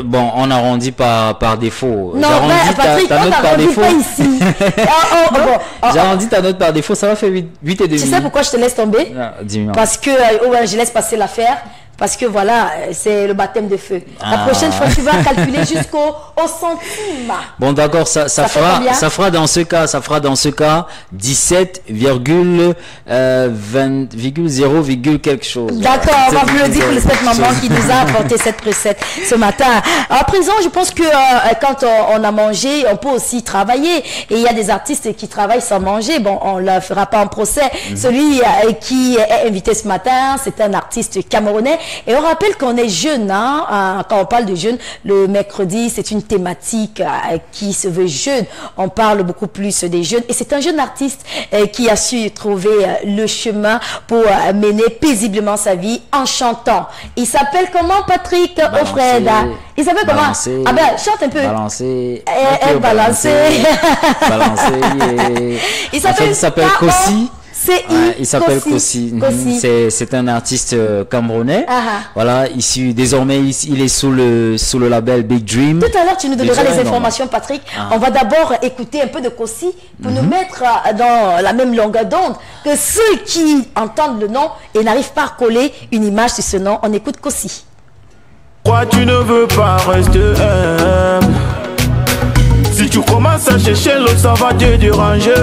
Bon, on arrondit par défaut. Non, Patrick, on n'arrondit pas ici. J'arrondis ta note par défaut, ça va faire 8,5. Tu sais pourquoi je te laisse tomber? Dis-moi. Parce que je laisse passer l'affaire. Parce que voilà, c'est le baptême de feu. La prochaine fois, tu vas calculer jusqu'au centime. Bon, d'accord, ça fera dans ce cas 17,0, quelque chose. D'accord, on va applaudir pour cette maman qui nous a apporté cette recette ce matin. À présent, je pense que quand on a mangé, on peut aussi travailler. Et il y a des artistes qui travaillent sans manger. Bon, on ne le fera pas en procès. Celui qui est invité ce matin, c'est un artiste camerounais. Et on rappelle qu'on est jeune, hein, quand on parle de jeune, le mercredi, c'est une thématique qui se veut jeune. On parle beaucoup plus des jeunes. Et c'est un jeune artiste qui a su trouver le chemin pour mener paisiblement sa vie en chantant. Il s'appelle comment, Patrick Ofred? Il s'appelle comment? Ah ben, chante un peu. Balancer. Balancer. Il s'appelle Kossi. Il s'appelle Kossi. C'est un artiste camerounais. Voilà, issu désormais il est sous le label Big Dream. Tout à l'heure tu nous donneras les informations, Patrick. On va d'abord écouter un peu de Kossi pour nous mettre dans la même longueur d'onde que ceux qui entendent le nom et n'arrivent pas à coller une image sur ce nom. On écoute Kossi. Pourquoi tu ne veux pas rester humble? Si tu commences à chercher l'autre, ça va te déranger.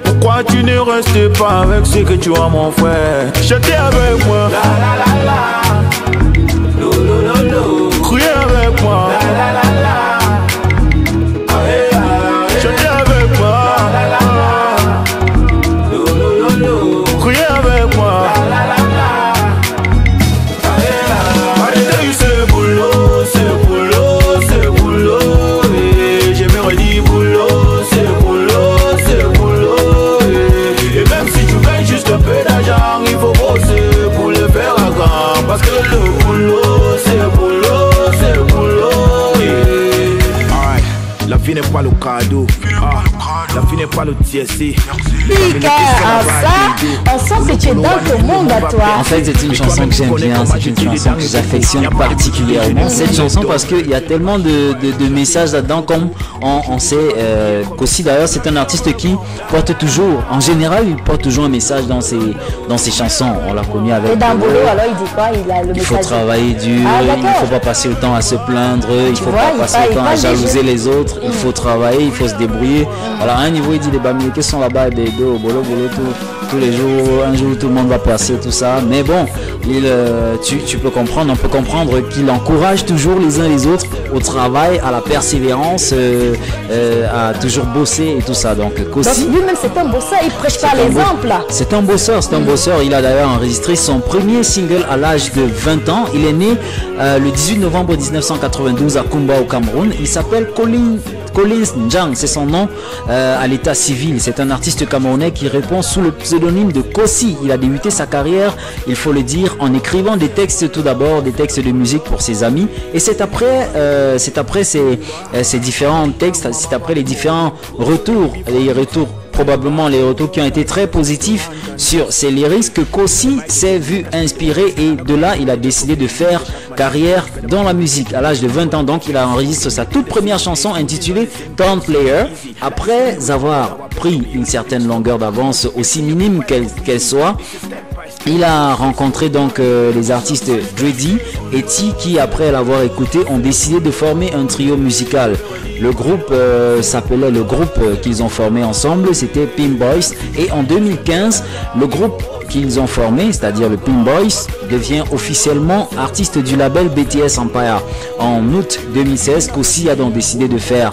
Pourquoi tu ne restes pas avec ce que tu as, mon frère? Chantez avec moi. Criez avec moi. Chantez avec moi. Criez avec moi. Arrêtez ce boulot, ce boulot, ce boulot. Et je me redis boulot, ce boulot, ce boulot. Et même si tu gagnes juste un peu d'argent, il faut bosser pour le faire à grand. Parce que le boulot, c'est boulot, c'est boulot. Alright, la vie n'est pas le cadeau. La vie n'est pas le TSC. On sent que tu es dans le monde à toi. En fait, c'est une chanson que j'aime bien, c'est une chanson que j'affectionne particulièrement. Cette chanson parce qu'il y a tellement de messages là-dedans, comme on sait qu'aussi d'ailleurs c'est un artiste qui porte toujours, en général, il porte toujours un message dans ses chansons. On l'a connu avec. Et dans Bolo, alors il dit quoi? Il faut travailler dur, il ne faut pas passer le temps à se plaindre, il ne faut pas passer le temps à jalouser les autres, il faut travailler, il faut se débrouiller. Voilà, à un niveau il dit les bamilés qui sont là-bas, des deux, bolo, bolo, tout. tous les jours, un jour tout le monde va percer, tout ça. Mais bon, tu peux comprendre, on peut comprendre qu'il encourage toujours les uns les autres au travail, à la persévérance, à toujours bosser et tout ça. Donc Kossi, lui-même c'est un bosseur, il prêche par l'exemple. C'est un bosseur, c'est un bosseur. Il a d'ailleurs enregistré son premier single à l'âge de 20 ans. Il est né le 18 novembre 1992 à Kumba au Cameroun. Il s'appelle Collins Njang, c'est son nom à l'état civil. C'est un artiste camerounais qui répond sous le pseudonyme de Kossi. Il a débuté sa carrière, il faut le dire, en écrivant des textes tout d'abord, des textes de musique pour ses amis. Et c'est après ces différents textes, c'est après les différents retours, probablement les retours qui ont été très positifs sur ses lyrics que Kossi s'est vu inspiré, et de là il a décidé de faire carrière dans la musique. À l'âge de 20 ans donc, il a enregistré sa toute première chanson intitulée Town Player. Après avoir pris une certaine longueur d'avance, aussi minime qu'elle soit, il a rencontré donc les artistes Dreddy et T, qui après l'avoir écouté ont décidé de former un trio musical. Le groupe s'appelait le groupe qu'ils ont formé ensemble, c'était Pimp Boys, et en 2015 le groupe qu'ils ont formé, c'est-à-dire le Pimp Boys, devient officiellement artiste du label BTS Empire. En août 2016, Kossi a donc décidé de faire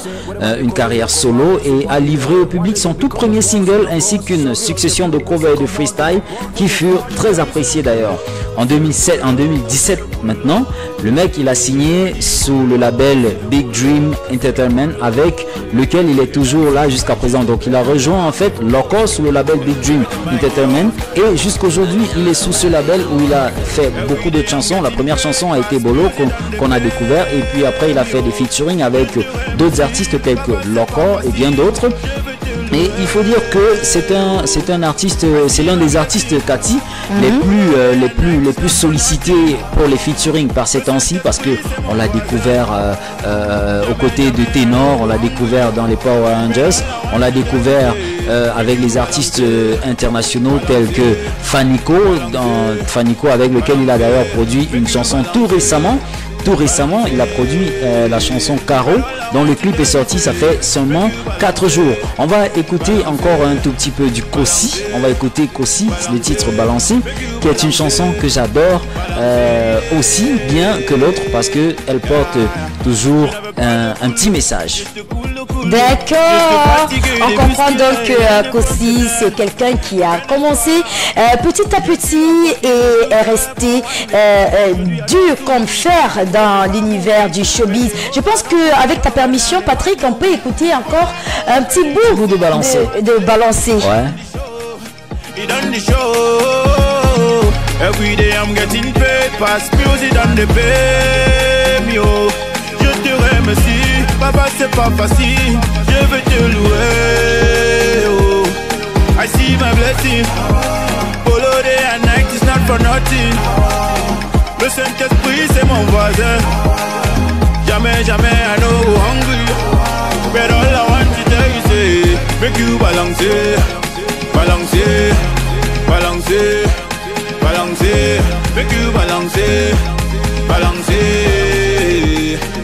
une carrière solo et a livré au public son tout premier single ainsi qu'une succession de covers et de freestyle qui furent très appréciés d'ailleurs. En 2017 maintenant, le mec il a signé sous le label Big Dream Entertainment, avec lequel il est toujours là jusqu'à présent. Donc il a rejoint en fait Loco sous le label Big Dream Entertainment, et jusqu'aujourd'hui il est sous ce label où il a fait beaucoup d'autres chansons. La première chanson a été Bolo qu'on a découvert, et puis après il a fait des featuring avec d'autres artistes tels que Loco et bien d'autres. Et il faut dire que c'est un artiste, c'est l'un des artistes Cathy les plus sollicités pour les featuring par ces temps-ci, parce que on l'a découvert aux côtés de Ténor, on l'a découvert dans les Power Rangers, on l'a découvert avec les artistes internationaux tels que Fanico, avec lequel il a d'ailleurs produit une chanson tout récemment. Il a produit la chanson Caro, dont le clip est sorti, ça fait seulement 4 jours. On va écouter encore un tout petit peu du Kossi. On va écouter Kossi, le titre Balancé, qui est une chanson que j'adore aussi bien que l'autre, parce qu'elle porte toujours un petit message. D'accord, on comprend donc que Kossi c'est quelqu'un qui a commencé petit à petit et est resté dur comme fer dans l'univers du showbiz. Je pense qu'avec ta permission, Patrick, on peut écouter encore un petit bout de Balancé. De Balancé. Ouais. Every day I'm getting paid, pass music on the pay me, oh. Je te remercie, papa c'est pas facile, je veux te louer, oh. I see my blessing, follow day and night is not for nothing. Le Saint-Esprit c'est mon voisin, jamais I know hungry, but all I want to tell you say, make you balancer, balancer, balancer. Balancer, make you balancer, balancer.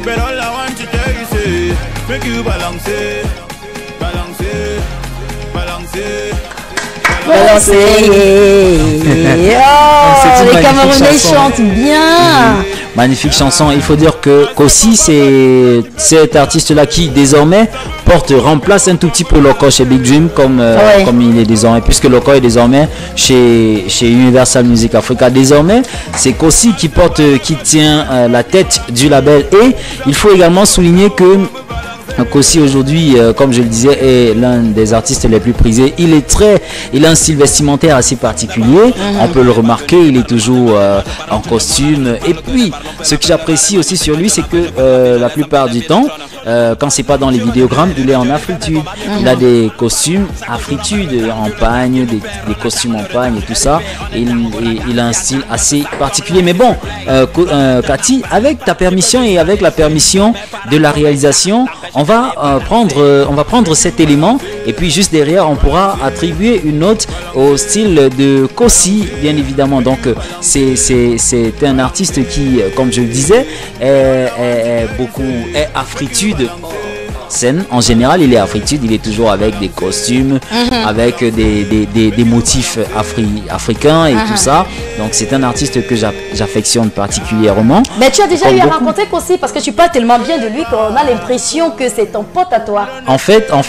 But all I want to tell you say, make you balancer, balancer, balancer. Oh, les Camerounais chantent bien. Magnifique chanson. Il faut dire que Kossi, c'est cet artiste-là qui désormais remplace un tout petit peu Loco chez Big Dream comme il est désormais, puisque Loco est désormais chez Universal Music Africa. Désormais, c'est Kossi qui tient la tête du label, et il faut également souligner que Kossi aujourd'hui, comme je le disais, est l'un des artistes les plus prisés. Il a un style vestimentaire assez particulier. On peut le remarquer, il est toujours en costume. Et puis, ce que j'apprécie aussi sur lui, c'est que la plupart du temps, quand c'est pas dans les vidéogrammes, il est en afritude. Il a des costumes afritude en pagne, des costumes en pagne et tout ça. Et il a un style assez particulier. Mais bon, Cathy, avec ta permission et avec la permission de la réalisation, on va prendre cet élément, et puis juste derrière on pourra attribuer une note au style de Kossi, bien évidemment. Donc c'est un artiste qui, comme je le disais, est afritude. scène. En général, il est Afrique Sud, il est toujours avec des costumes, avec des motifs africains et tout ça. Donc c'est un artiste que j'affectionne particulièrement. Mais tu as déjà eu à rencontrer Kossi parce que tu parles tellement bien de lui qu'on a l'impression que c'est ton pote à toi. En fait, on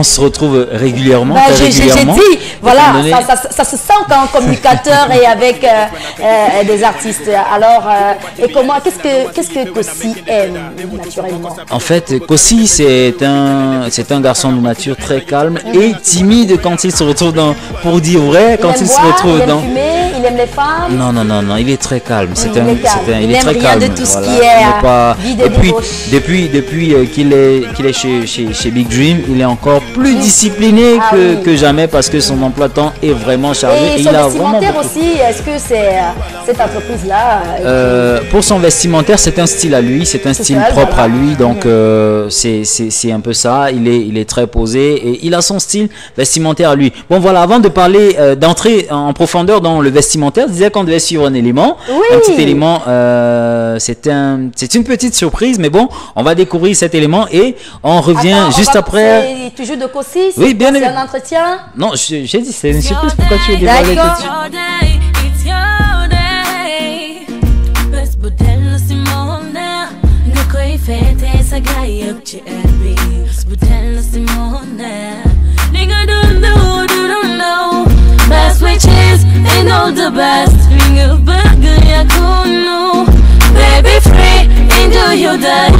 se retrouve régulièrement. J'ai dit, voilà, ça se sent quand communicateur et avec des artistes. Alors, et comment, qu'est-ce que Kossi aime naturellement? En fait, Kossi, c'est un garçon de nature très calme et timide quand il se retrouve pour dire vrai, quand il se retrouve dans. Il aime les femmes. Non, il est très calme. Il est très calme. De tout ce qui est et puis, depuis qu'il est chez Big Dream, il est encore plus discipliné que jamais parce que son emploi de temps est vraiment chargé. Et son vestimentaire aussi, est-ce que c'est cette entreprise-là pour son vestimentaire, c'est un style à lui, c'est un style propre à lui. Donc, c'est un peu ça. Il est très posé et il a son style vestimentaire à lui. Bon, voilà, avant de parler, d'entrer en profondeur dans le vestimentaire, je disais qu'on devait suivre un élément. Un petit élément, c'est une petite surprise, mais bon, on va découvrir cet élément et on revient juste après. C'est toujours de Kossi? Oui, bien évidemment. C'est un entretien? Non, j'ai dit, c'est une surprise. Pourquoi tu veux dévoiler tout de suite? Best witches ain't all the best. Ring a burger, ya kunu. Baby free, enjoy your day.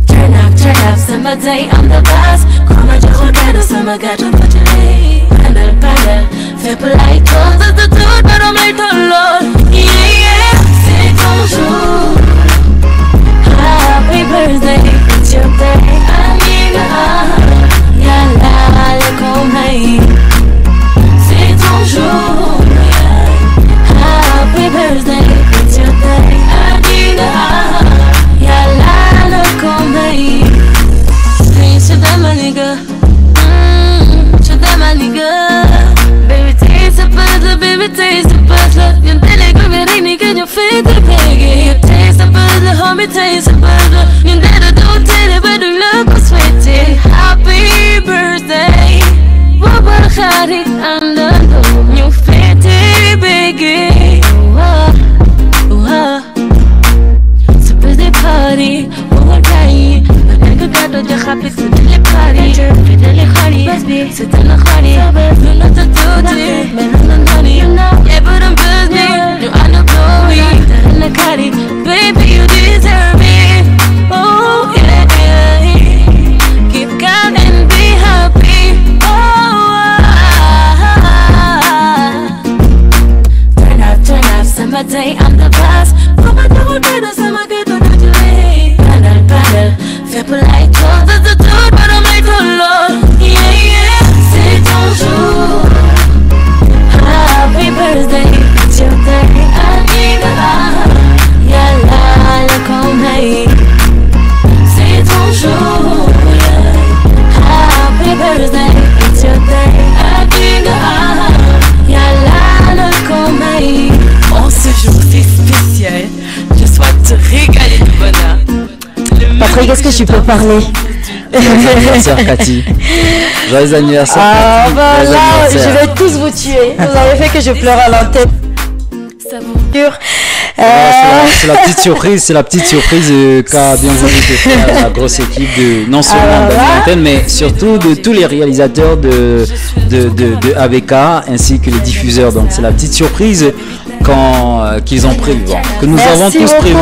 Turn up, summer day, I'm the best. Come on, just forget the summer, got to put your day. Paddle, fais polite, cause it's the truth, but I'm late to Lord. Yeah, c'est ton jour. Happy birthday, it's your day. C'est ton jour. Happy birthday, it's your day. Yalla le combat. Je t'aime ma nigga. Je t'aime ma nigga. Baby taste the buzz, baby taste the buzz. You dele go me ring nigga, you fit the peggy. You taste the buzz, homie taste the buzz. You dele don't tell it, but you look sweaty. Happy birthday. Baba Khari andando new fete biggie. So busy party, over guy. But I got to happy to the party. Fidel Khari, c'est un Khari. You know the duty, man on the money. Yeah, but I'm busy. You are no glory. In the Khari, baby you deserve it. Oh yeah. Keep calm and be happy. Turn up, summer day, I'm the boss. Come on, don't do this, I'm a good to do it. Paddle, fais polite, cause it's the truth, but I'm late to Lord. Yeah, c'est ton jour. Happy birthday, it's your day. Yalla, le combat. C'est ton jour. Happy birthday, it's your day. Yalla le combat. En ce jour si spécial, je souhaite te régaler de bonheur. Patrick, est-ce que tu peux parler? Joyeux anniversaire Cathy. Joyeux anniversaire Cathy. Voilà, je vais tous vous tuer. Vous avez fait que je pleure à l'antenne. C'est la petite surprise qu'a bien voulu te faire la grosse équipe de non seulement d'Antenne mais surtout de tous les réalisateurs de ABK ainsi que les diffuseurs. Donc c'est la petite surprise qu'ils ont prévu, que nous avons tous prévu.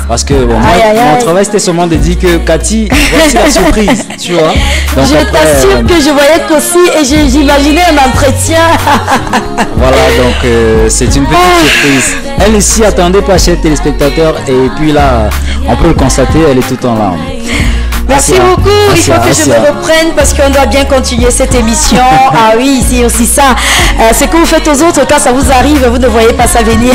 Parce que bon, mon travail c'était seulement de dire que Cathy, voici la surprise, tu vois. Donc, je t'assure que je voyais Kossi et j'imaginais un entretien. Voilà, donc c'est une petite surprise. Elle ne s'y attendait pas, chers téléspectateurs, et puis là, on peut le constater, elle est tout en larmes. Merci beaucoup. Il faut que je me reprenne parce qu'on doit bien continuer cette émission. Ah oui, c'est aussi ça. Ce que vous faites aux autres, quand ça vous arrive, vous ne voyez pas ça venir.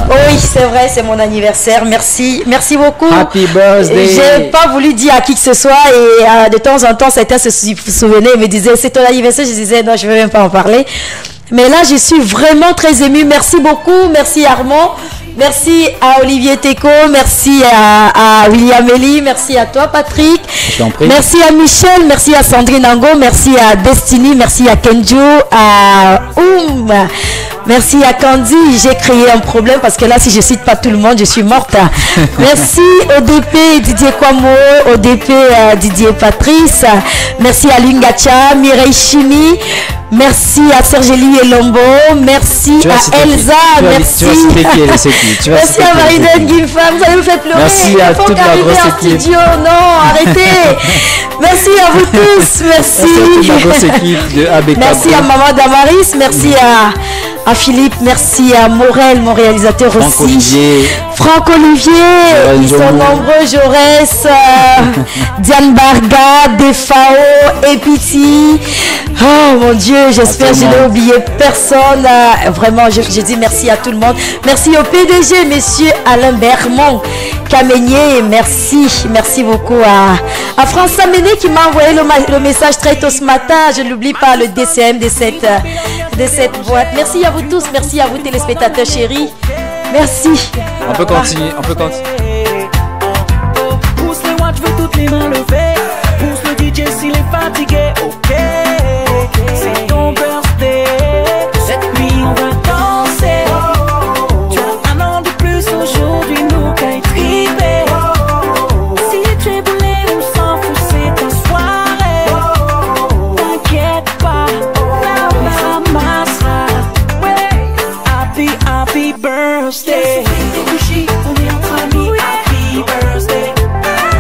Oui, c'est vrai, c'est mon anniversaire. Merci. Merci beaucoup. Happy birthday. J'ai pas voulu dire à qui que ce soit et de temps en temps, certains se souvenaient et me disaient c'est ton anniversaire. Je disais non, je ne vais même pas en parler. Mais là, je suis vraiment très émue. Merci beaucoup. Merci Armand. Merci à Olivier Teco, merci à William Eli, merci à toi Patrick, merci à Michel, merci à Sandrine Ango, merci à Destiny, merci à Kenjo, à Oum, merci à Candy. J'ai créé un problème parce que là si je cite pas tout le monde je suis morte. Merci ODP Didier Kwamo, ODP Didier Patrice, merci à Lingacha, Mireille Chini, merci à Sergélie Elombo, merci à Elsa, merci à Mariden Guilfam, vous allez me faire pleurer. Merci à toute la grosse équipe. Studio. Non, arrêtez. Merci à vous tous, merci. Merci à toute la grosse équipe de ABK. Merci à Maman Damaris, merci à Philippe, merci à Morel, mon réalisateur aussi. Franck Olivier, ils sont nombreux, Jaurès, Diane Barga, Defao, Epiti. Oh mon Dieu, j'espère que je n'ai oublié personne. Vraiment, je dis merci à tout le monde. Merci au PDG, monsieur Alain Bermond, Caménier. Merci beaucoup à François Méné qui m'a envoyé le message très tôt ce matin. Je ne l'oublie pas, le DCM de cette boîte. Merci à vous tous, merci à vous téléspectateurs chéris. Merci. On peut continuer. Pousse les watts, je veux toutes les mains levées. Pousse le DJ s'il est fatigué, ok. C'est ton birthday. Cette nuit on va danser. Tu as un an de plus aujourd'hui, nous qu'à triper. Si tu es boulé, on s'en fout, c'est ta soirée. T'inquiète pas, on ramassera. Happy birthday. On est entre amis, happy birthday.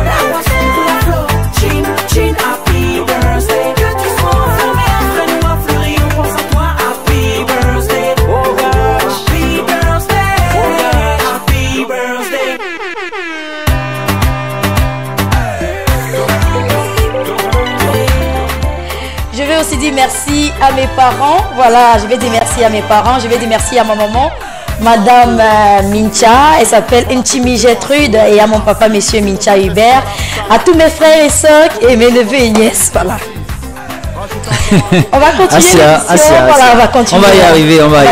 La voix sur la flot, chin, chin, happy birthday. Que tu sois enfermé après nous à fleurir, on pense à toi, happy birthday. Oh gosh, happy birthday. Oh gosh, happy birthday. Je vais aussi dire merci à mes parents. Voilà, je vais dire merci à mes parents. Je vais dire merci à ma maman, Madame Mincha. Elle s'appelle Intimi Gertrude. Et à mon papa, Monsieur Mincha Hubert. À tous mes frères et sœurs et mes neveux et nièces. Voilà. On va continuer voilà, on va continuer. On va y arriver, on va y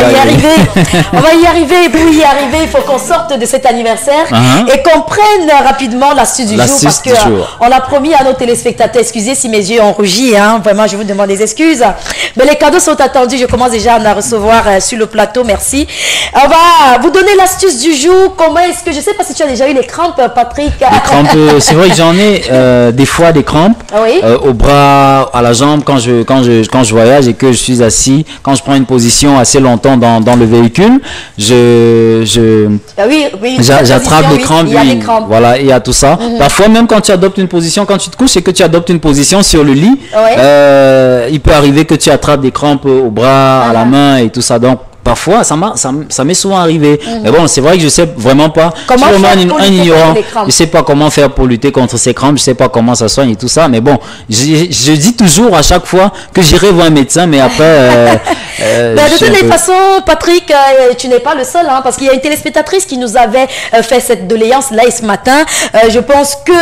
arriver. Et pour y arriver, il faut qu'on sorte de cet anniversaire et qu'on prenne rapidement l'astuce du jour parce que on a promis à nos téléspectateurs, excusez si mes yeux ont rougi, vraiment je vous demande des excuses. Mais les cadeaux sont attendus, je commence déjà à en recevoir sur le plateau, merci. On va vous donner l'astuce du jour. Comment est-ce que, je sais pas si tu as déjà eu les crampes, Patrick? Les crampes, c'est vrai que j'en ai des fois des crampes au bras, à la jambe quand je voyage et que je suis assis, quand je prends une position assez longtemps dans le véhicule, j'attrape des crampes, voilà, il y a tout ça. Parfois même quand tu adoptes une position, quand tu te couches et que tu adoptes une position sur le lit, il peut arriver que tu attrapes des crampes au bras, à la main et tout ça. Donc parfois, ça m'est souvent arrivé. Mais bon, c'est vrai que je sais vraiment pas. Comment faire pour un ignorant. Je sais pas comment faire pour lutter contre ces crampes. Je sais pas comment ça soigne et tout ça. Mais bon, je dis toujours à chaque fois que j'irai voir un médecin. Mais après, de toutes les façons, Patrick, tu n'es pas le seul, parce qu'il y a une téléspectatrice qui nous avait fait cette doléance là ce matin. Je pense que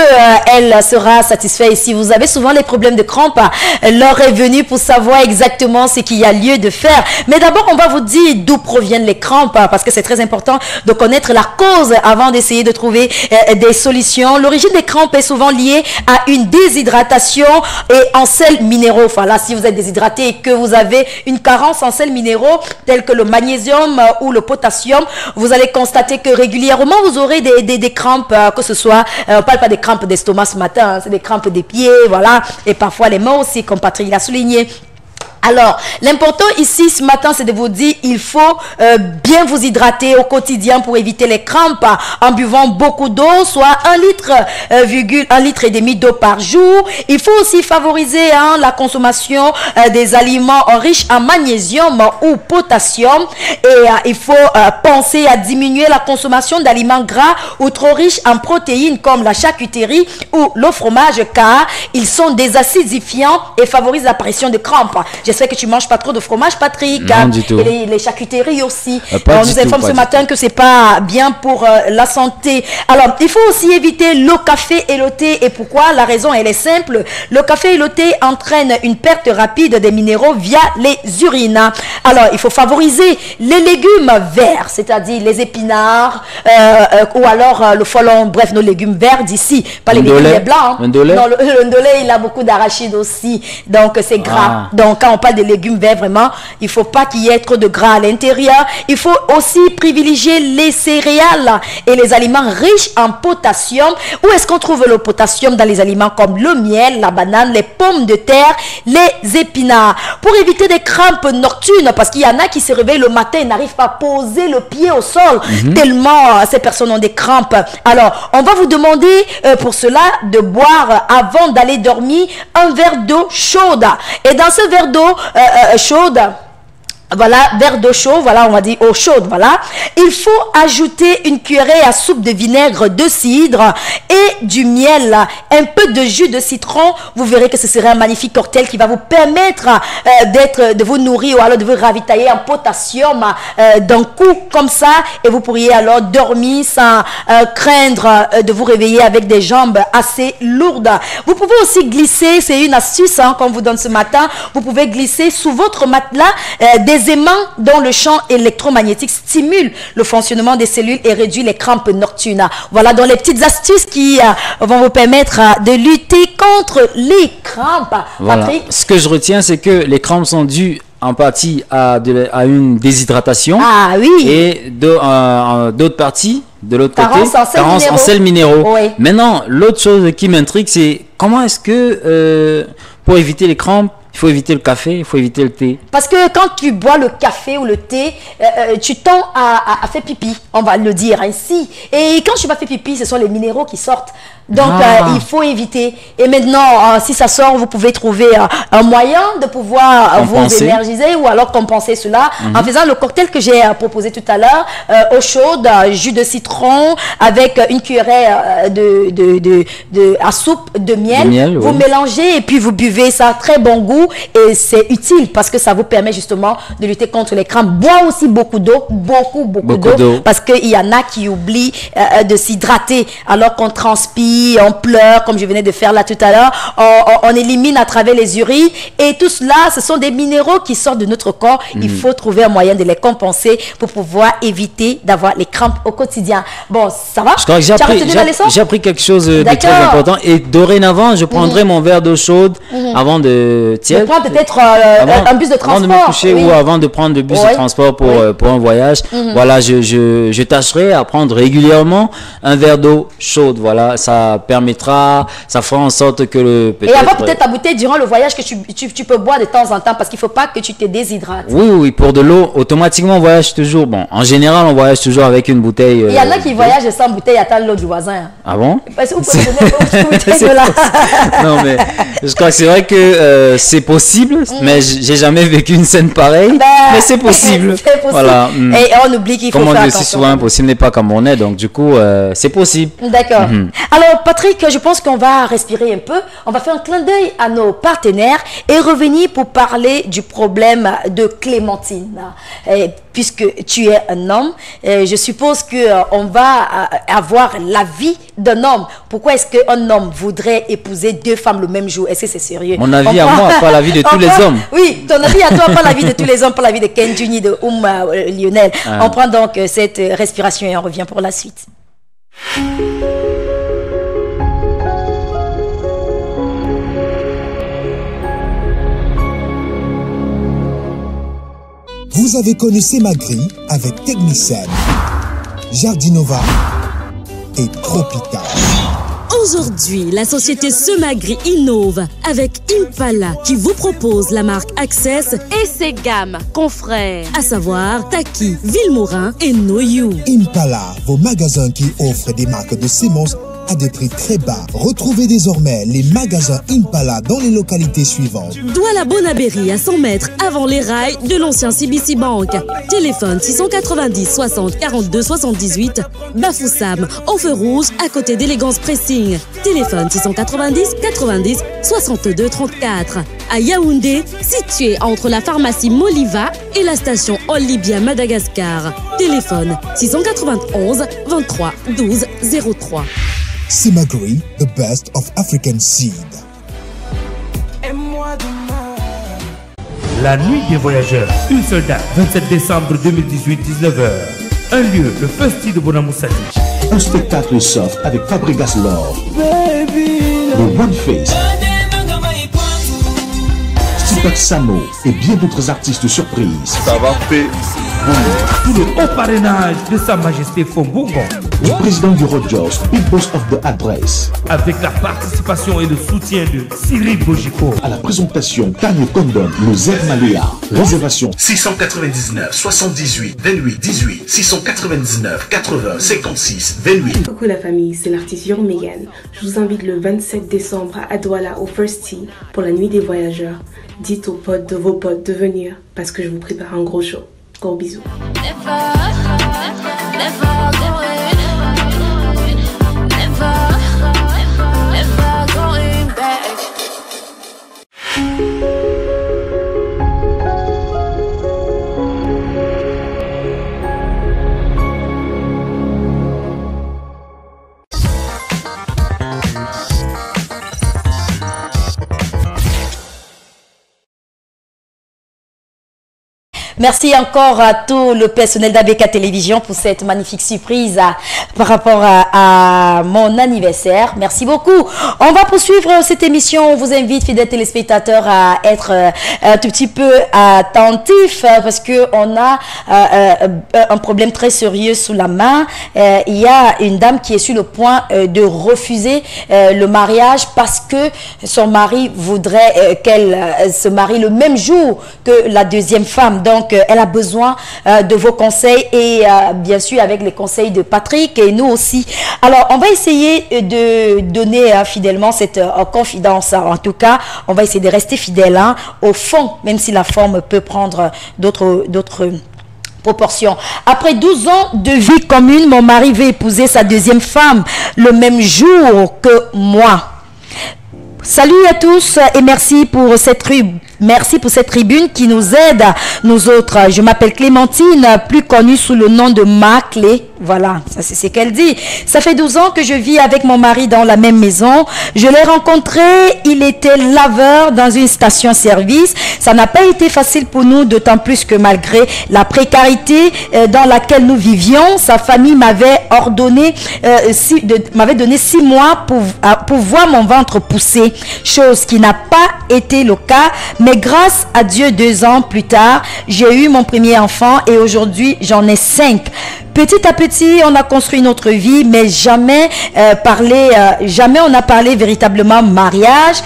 elle sera satisfaite. Et si vous avez souvent les problèmes de crampes, l'heure est venue pour savoir exactement ce qu'il y a lieu de faire. Mais d'abord, on va vous dire d'où proviennent les crampes, parce que c'est très important de connaître la cause avant d'essayer de trouver des solutions. L'origine des crampes est souvent liée à une déshydratation et en sels minéraux. Voilà, si vous êtes déshydraté et que vous avez une carence en sels minéraux tels que le magnésium ou le potassium, vous allez constater que régulièrement vous aurez des crampes, que ce soit, on parle pas des crampes d'estomac ce matin, c'est des crampes des pieds, voilà, et parfois les mains aussi, comme Patrick l'a souligné. Alors, l'important ici ce matin, c'est de vous dire, il faut bien vous hydrater au quotidien pour éviter les crampes en buvant beaucoup d'eau, soit 1,5 litre d'eau par jour. Il faut aussi favoriser la consommation des aliments riches en magnésium ou potassium. Et il faut penser à diminuer la consommation d'aliments gras ou trop riches en protéines comme la charcuterie ou le fromage, car ils sont des acidifiants et favorisent l'apparition de crampes. J'espère que tu manges pas trop de fromage, Patrick. Non, du tout. Et les charcuteries aussi. Pas On du nous tout, informe pas ce du matin que c'est pas bien pour la santé. Alors, il faut aussi éviter le café et le thé. Et pourquoi? La raison, elle est simple. Le café et le thé entraînent une perte rapide des minéraux via les urines. Alors, il faut favoriser les légumes verts, c'est-à-dire les épinards ou alors le folon, bref, nos légumes verts d'ici, pas les légumes blancs. Hein. Non, le ndolé, il a beaucoup d'arachides aussi, donc c'est gras. Donc, quand on parle de légumes verts, vraiment, il ne faut pas qu'il y ait trop de gras à l'intérieur. Il faut aussi privilégier les céréales et les aliments riches en potassium. Où est-ce qu'on trouve le potassium? Dans les aliments comme le miel, la banane, les pommes de terre, les épinards. Pour éviter des crampes nocturnes, parce qu'il y en a qui se réveillent le matin et n'arrivent pas à poser le pied au sol, tellement ces personnes ont des crampes. Alors, on va vous demander pour cela de boire avant d'aller dormir un verre d'eau chaude. Et dans ce verre d'eau chaude, voilà, verre d'eau chaude, voilà, on va dire eau chaude, voilà. Il faut ajouter une cuillerée à soupe de vinaigre de cidre et du miel, un peu de jus de citron. Vous verrez que ce serait un magnifique cocktail qui va vous permettre de vous nourrir ou alors de vous ravitailler en potassium d'un coup comme ça. Et vous pourriez alors dormir sans craindre de vous réveiller avec des jambes assez lourdes. Vous pouvez aussi glisser, c'est une astuce qu'on vous donne ce matin, vous pouvez glisser sous votre matelas des aimants dont le champ électromagnétique stimule le fonctionnement des cellules et réduit les crampes nocturnes. Voilà donc les petites astuces qui vont vous permettre de lutter contre les crampes. Voilà. Patrick? Ce que je retiens, c'est que les crampes sont dues en partie à une déshydratation. Ah oui. Et d'autres parties, de l'autre côté, carence en sels minéraux. Oui. Maintenant, l'autre chose qui m'intrigue, c'est comment est-ce que pour éviter les crampes, il faut éviter le café, il faut éviter le thé. Parce que quand tu bois le café ou le thé, tu tends à faire pipi, on va le dire ainsi. Et quand tu vas faire pipi, ce sont les minéraux qui sortent. Donc, il faut éviter. Et maintenant, si ça sort, vous pouvez trouver un moyen de pouvoir vous énergiser ou alors compenser cela en faisant le cocktail que j'ai proposé tout à l'heure, eau chaude, jus de citron avec une cuillerée à soupe de miel. Vous mélangez et puis vous buvez ça, très bon goût et c'est utile parce que ça vous permet justement de lutter contre les crampes. Bois aussi beaucoup d'eau, beaucoup d'eau parce qu'il y en a qui oublient de s'hydrater alors qu'on transpire, on pleure, comme je venais de faire là tout à l'heure, on élimine à travers les urines et tout cela, ce sont des minéraux qui sortent de notre corps. Il faut trouver un moyen de les compenser pour pouvoir éviter d'avoir les crampes au quotidien. Bon, ça va? Je crois que j'ai appris quelque chose de très important et dorénavant, je prendrai mon verre d'eau chaude avant de prendre peut-être un bus de transport. Avant de me coucher ou avant de prendre le bus de transport pour un voyage. Voilà, je tâcherai à prendre régulièrement un verre d'eau chaude. Voilà, ça permettra, ça fera en sorte que et avoir peut-être ta bouteille durant le voyage que tu peux boire de temps en temps parce qu'il ne faut pas que tu te déshydrates. Oui, pour de l'eau, automatiquement on voyage toujours. Bon, en général, on voyage toujours avec une bouteille. Il y en a qui voyagent sans bouteille, attendent l'eau du voisin. Ah bon? Parce que vous pouvez donner une bouteille de là. Non, mais je crois que c'est vrai que c'est possible, mais j'ai jamais vécu une scène pareille. Mais c'est possible. C'est possible. Voilà. Et on oublie qu'il faut faire attention. Comme on dit souvent, impossible n'est pas comme on est, donc du coup, c'est possible. D'accord. Alors, Patrick, je pense qu'on va respirer un peu. On va faire un clin d'œil à nos partenaires et revenir pour parler du problème de Clémentine. Puisque tu es un homme, je suppose qu'on va avoir l'avis d'un homme. Pourquoi est-ce qu'un homme voudrait épouser deux femmes le même jour? Est-ce que c'est sérieux? Mon avis à moi, pas l'avis de tous les hommes. Oui, ton avis à toi, pas l'avis de tous les hommes, pas l'avis de Ken Juni, de Lionel. On prend donc cette respiration et on revient pour la suite. Vous avez connu Semagri avec Technicien, Jardinova et Tropical. Aujourd'hui, la société Semagri innove avec Impala qui vous propose la marque Access et ses gammes confrères, à savoir Taki, Vilmorin et Noyou. Impala, vos magasins qui offrent des marques de semences à des prix très bas. Retrouvez désormais les magasins Impala dans les localités suivantes. Douala Bonabéry à 100 mètres avant les rails de l'ancien CBC Bank. Téléphone 690 60 42 78. Bafoussam, au feu rouge à côté d'Élégance Pressing. Téléphone 690 90 62 34. À Yaoundé, situé entre la pharmacie Moliva et la station Olibia Madagascar. Téléphone 691 23 12 03. Simagri, the best of African seed. La nuit des voyageurs, une seule date, 27 décembre 2018, 19h. Un lieu, le Festi de Bonamoussati. Un spectacle soft avec Fabregas Love, le One Face, Tupac Samo et bien d'autres artistes surprises. Ça va faire sous le haut parrainage de Sa Majesté Fombongo, du président du Rogers, Big Boss of the Address, avec la participation et le soutien de Cyril Bojiko. À la présentation, Tanya Condon, le Z Maléa. Réservation 699 78 28 18 699 80 56 28. Coucou la famille, c'est l'artiste Young Megan. Je vous invite le 27 décembre à Douala au First Tea pour la nuit des voyageurs. Dites aux potes de vos potes de venir parce que je vous prépare un gros show. Gros bisous. Merci encore à tout le personnel d'ABK Télévision pour cette magnifique surprise par rapport à mon anniversaire. Merci beaucoup. On va poursuivre cette émission. On vous invite, fidèles téléspectateurs, à être un tout petit peu attentifs parce qu'on a un problème très sérieux sous la main. Il y a une dame qui est sur le point de refuser le mariage parce que son mari voudrait qu'elle se marie le même jour que la deuxième femme. Donc, elle a besoin de vos conseils et bien sûr avec les conseils de Patrick et nous aussi. Alors, on va essayer de donner fidèlement cette confidence. En tout cas, on va essayer de rester fidèle au fond, même si la forme peut prendre d'autres proportions. Après 12 ans de vie commune, mon mari veut épouser sa deuxième femme le même jour que moi. Salut à tous et merci pour cette tribune qui nous aide, nous autres. Je m'appelle Clémentine, plus connue sous le nom de Maclé. Voilà, ça c'est ce qu'elle dit. Ça fait 12 ans que je vis avec mon mari dans la même maison. Je l'ai rencontré, il était laveur dans une station-service. Ça n'a pas été facile pour nous, d'autant plus que malgré la précarité dans laquelle nous vivions, sa famille m'avait donné 6 mois pour voir mon ventre pousser. Chose qui n'a pas été le cas, mais grâce à Dieu, 2 ans plus tard, j'ai eu mon premier enfant et aujourd'hui j'en ai 5. Petit à petit, on a construit notre vie, mais jamais on n'a parlé véritablement mariage,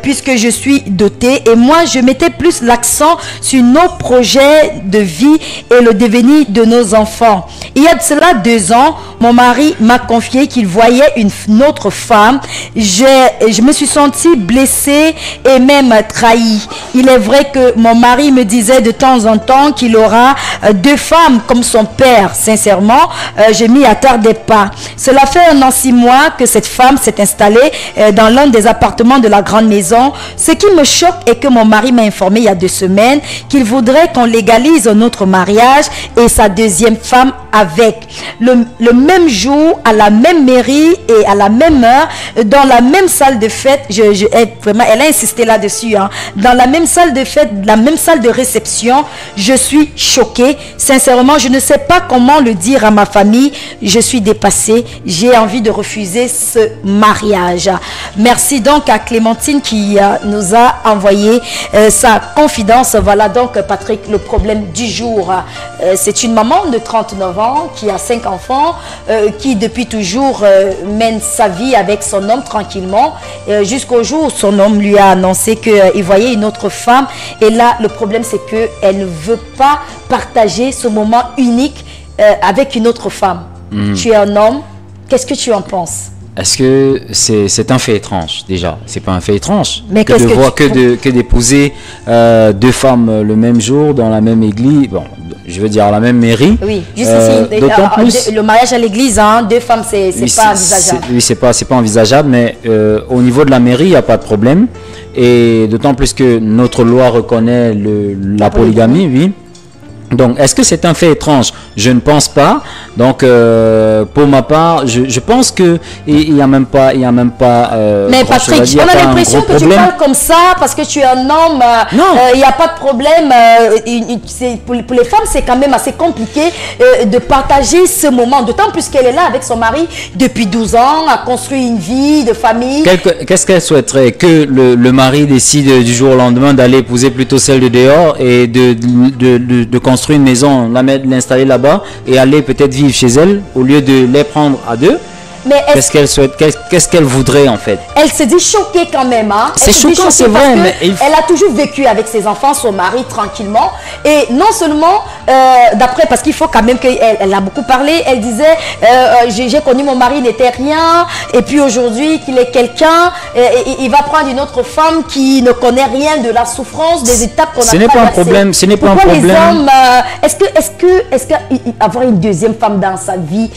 puisque je suis dotée. Et moi, je mettais plus l'accent sur nos projets de vie et le devenir de nos enfants. Il y a de cela 2 ans, mon mari m'a confié qu'il voyait une autre femme. Je me suis sentie blessée et même trahie. Il est vrai que mon mari me disait de temps en temps qu'il aura 2 femmes comme son père. Sincèrement, je m'y attardais pas. Cela fait 1 an 6 mois que cette femme s'est installée dans l'un des appartements de la grande maison. Ce qui me choque est que mon mari m'a informé il y a 2 semaines qu'il voudrait qu'on légalise notre mariage et sa deuxième femme avec. Le même jour, à la même mairie et à la même heure, dans la même salle de fête, vraiment, elle a insisté là-dessus, dans la même salle de fête, la même salle de réception, je suis choquée. Sincèrement, je ne sais pas comment le dire à ma famille. Je suis dépassée. J'ai envie de refuser ce mariage. Merci donc à Clémentine qui nous a envoyé sa confidence. Voilà donc, Patrick, le problème du jour. C'est une maman de 39 ans qui a 5 enfants, qui depuis toujours mène sa vie avec son homme tranquillement, jusqu'au jour où son homme lui a annoncé qu'il voyait une autre femme. Et là, le problème, c'est qu'elle ne veut pas partager ce moment unique avec une autre femme. Tu es un homme, qu'est-ce que tu en penses? est-ce que c'est un fait étrange déjà? C'est pas un fait étrange Mais que de voir que d'épouser deux femmes le même jour dans la même église, bon, je veux dire à la même mairie. Oui, juste ici, d'autant plus le mariage à l'église, hein, deux femmes, c'est pas envisageable. Oui, c'est pas envisageable, mais au niveau de la mairie, il n'y a pas de problème. Et d'autant plus que notre loi reconnaît la polygamie, oui. Donc, est-ce que c'est un fait étrange? Je ne pense pas. Donc, pour ma part, je pense que il y a même pas. Mais Patrick, on a l'impression que tu parles comme ça parce que tu es un homme. Il n'y a pas de problème. Pour les femmes, c'est quand même assez compliqué de partager ce moment. D'autant plus qu'elle est là avec son mari depuis 12 ans, a construit une vie de famille. Qu'est-ce qu'elle souhaiterait? Que le mari décide du jour au lendemain d'aller épouser plutôt celle de dehors et de construire une maison, l'installer là-bas et aller peut-être vivre chez elle au lieu de les prendre à deux. Qu'est-ce qu'elle souhaite? Qu'est-ce qu'elle voudrait en fait? Elle se dit choquée quand même. Hein? C'est choquant, c'est vrai. Mais elle a toujours vécu avec ses enfants, son mari tranquillement. Et non seulement, d'après, parce qu'il faut quand même qu'elle a beaucoup parlé, elle disait, j'ai connu mon mari, il n'était rien. Et puis aujourd'hui, qu'il est quelqu'un, il va prendre une autre femme qui ne connaît rien de la souffrance, des étapes qu'on a traversées. Ce n'est pas un problème. Ce n'est pas un problème. Les hommes, est-ce que avoir une deuxième femme dans sa vie,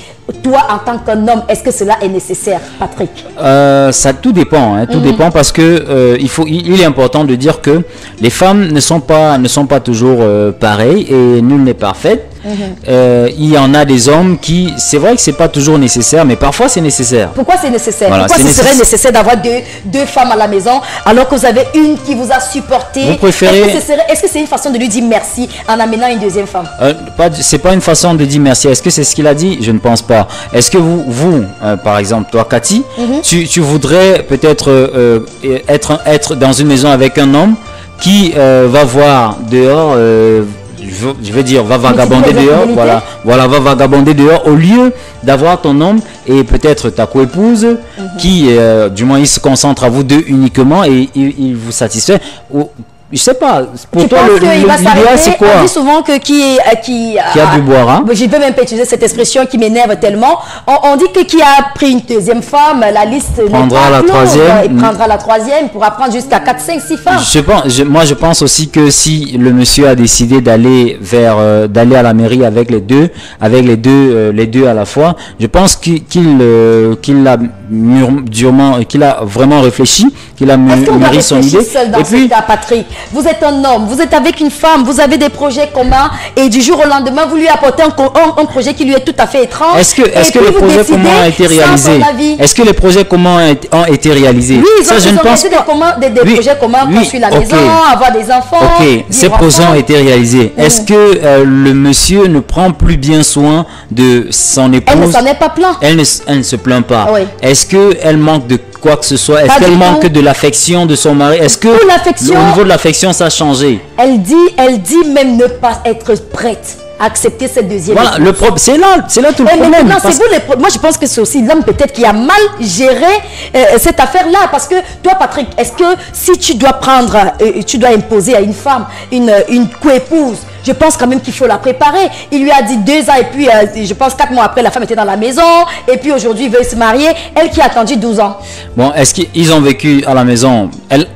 toi en tant qu'un homme, est-ce que cela est nécessaire, Patrick? Ça tout dépend, hein, tout dépend parce que il est important de dire que les femmes ne sont pas toujours pareilles et nul n'est parfait. Il y en a des hommes qui, c'est vrai que c'est pas toujours nécessaire, mais parfois c'est nécessaire. Pourquoi c'est nécessaire? Voilà, pourquoi ce serait nécessaire d'avoir deux femmes à la maison alors que vous avez une qui vous a supporté? Vous préférez... Est-ce que c'est une façon de lui dire merci en amenant une deuxième femme? C'est pas une façon de dire merci. Est-ce que c'est ce qu'il a dit? Je ne pense pas. Est-ce que vous par exemple, toi Cathy, tu voudrais peut-être être dans une maison avec un homme qui va voir dehors, je veux dire, va vagabonder dehors, voilà, va vagabonder dehors au lieu d'avoir ton homme et peut-être ta coépouse qui, du moins, il se concentre à vous deux uniquement et il vous satisfait. Je sais pas. Pour toi, l'idéal, c'est quoi? On dit souvent que qui a du boire, hein? Je peux même pas utiliser cette expression qui m'énerve tellement. On dit que qui a pris une deuxième femme, la liste prendra la troisième. Il prendra la troisième, pourra prendre jusqu'à 4, 5, 6 femmes. Moi, je pense aussi que si le monsieur a décidé d'aller à la mairie avec les deux à la fois, je pense qu'il a vraiment réfléchi, qu'il a mûri son idée. Et puis, Patrick, vous êtes un homme, vous êtes avec une femme, vous avez des projets communs et du jour au lendemain, vous lui apportez un projet qui lui est tout à fait étrange. Est-ce que les projets communs ont été réalisés? Est-ce que les projets communs ont été réalisés? Oui, ils ont des projets communs, construire la maison, avoir des enfants. Ok, ces projets ont été réalisés. Est-ce que le monsieur ne prend plus bien soin de son épouse? Elle ne s'en est pas plainte. Elle ne se plaint pas. Est-ce qu'elle manque de quoi que ce soit? Est-ce qu'elle manque de l'affection de son mari? Est-ce que au niveau de l'affection ça a changé? Elle dit même ne pas être prête à accepter cette deuxième. Voilà, le problème, c'est là tout le problème. Moi je pense que c'est aussi l'homme peut-être qui a mal géré cette affaire-là, parce que toi Patrick, est-ce que si tu dois tu dois imposer à une femme une coépouse, je pense quand même qu'il faut la préparer. Il lui a dit 2 ans et puis je pense 4 mois après la femme était dans la maison et puis aujourd'hui il veut se marier, elle qui a attendu 12 ans. Bon, est-ce qu'ils ont vécu à la maison?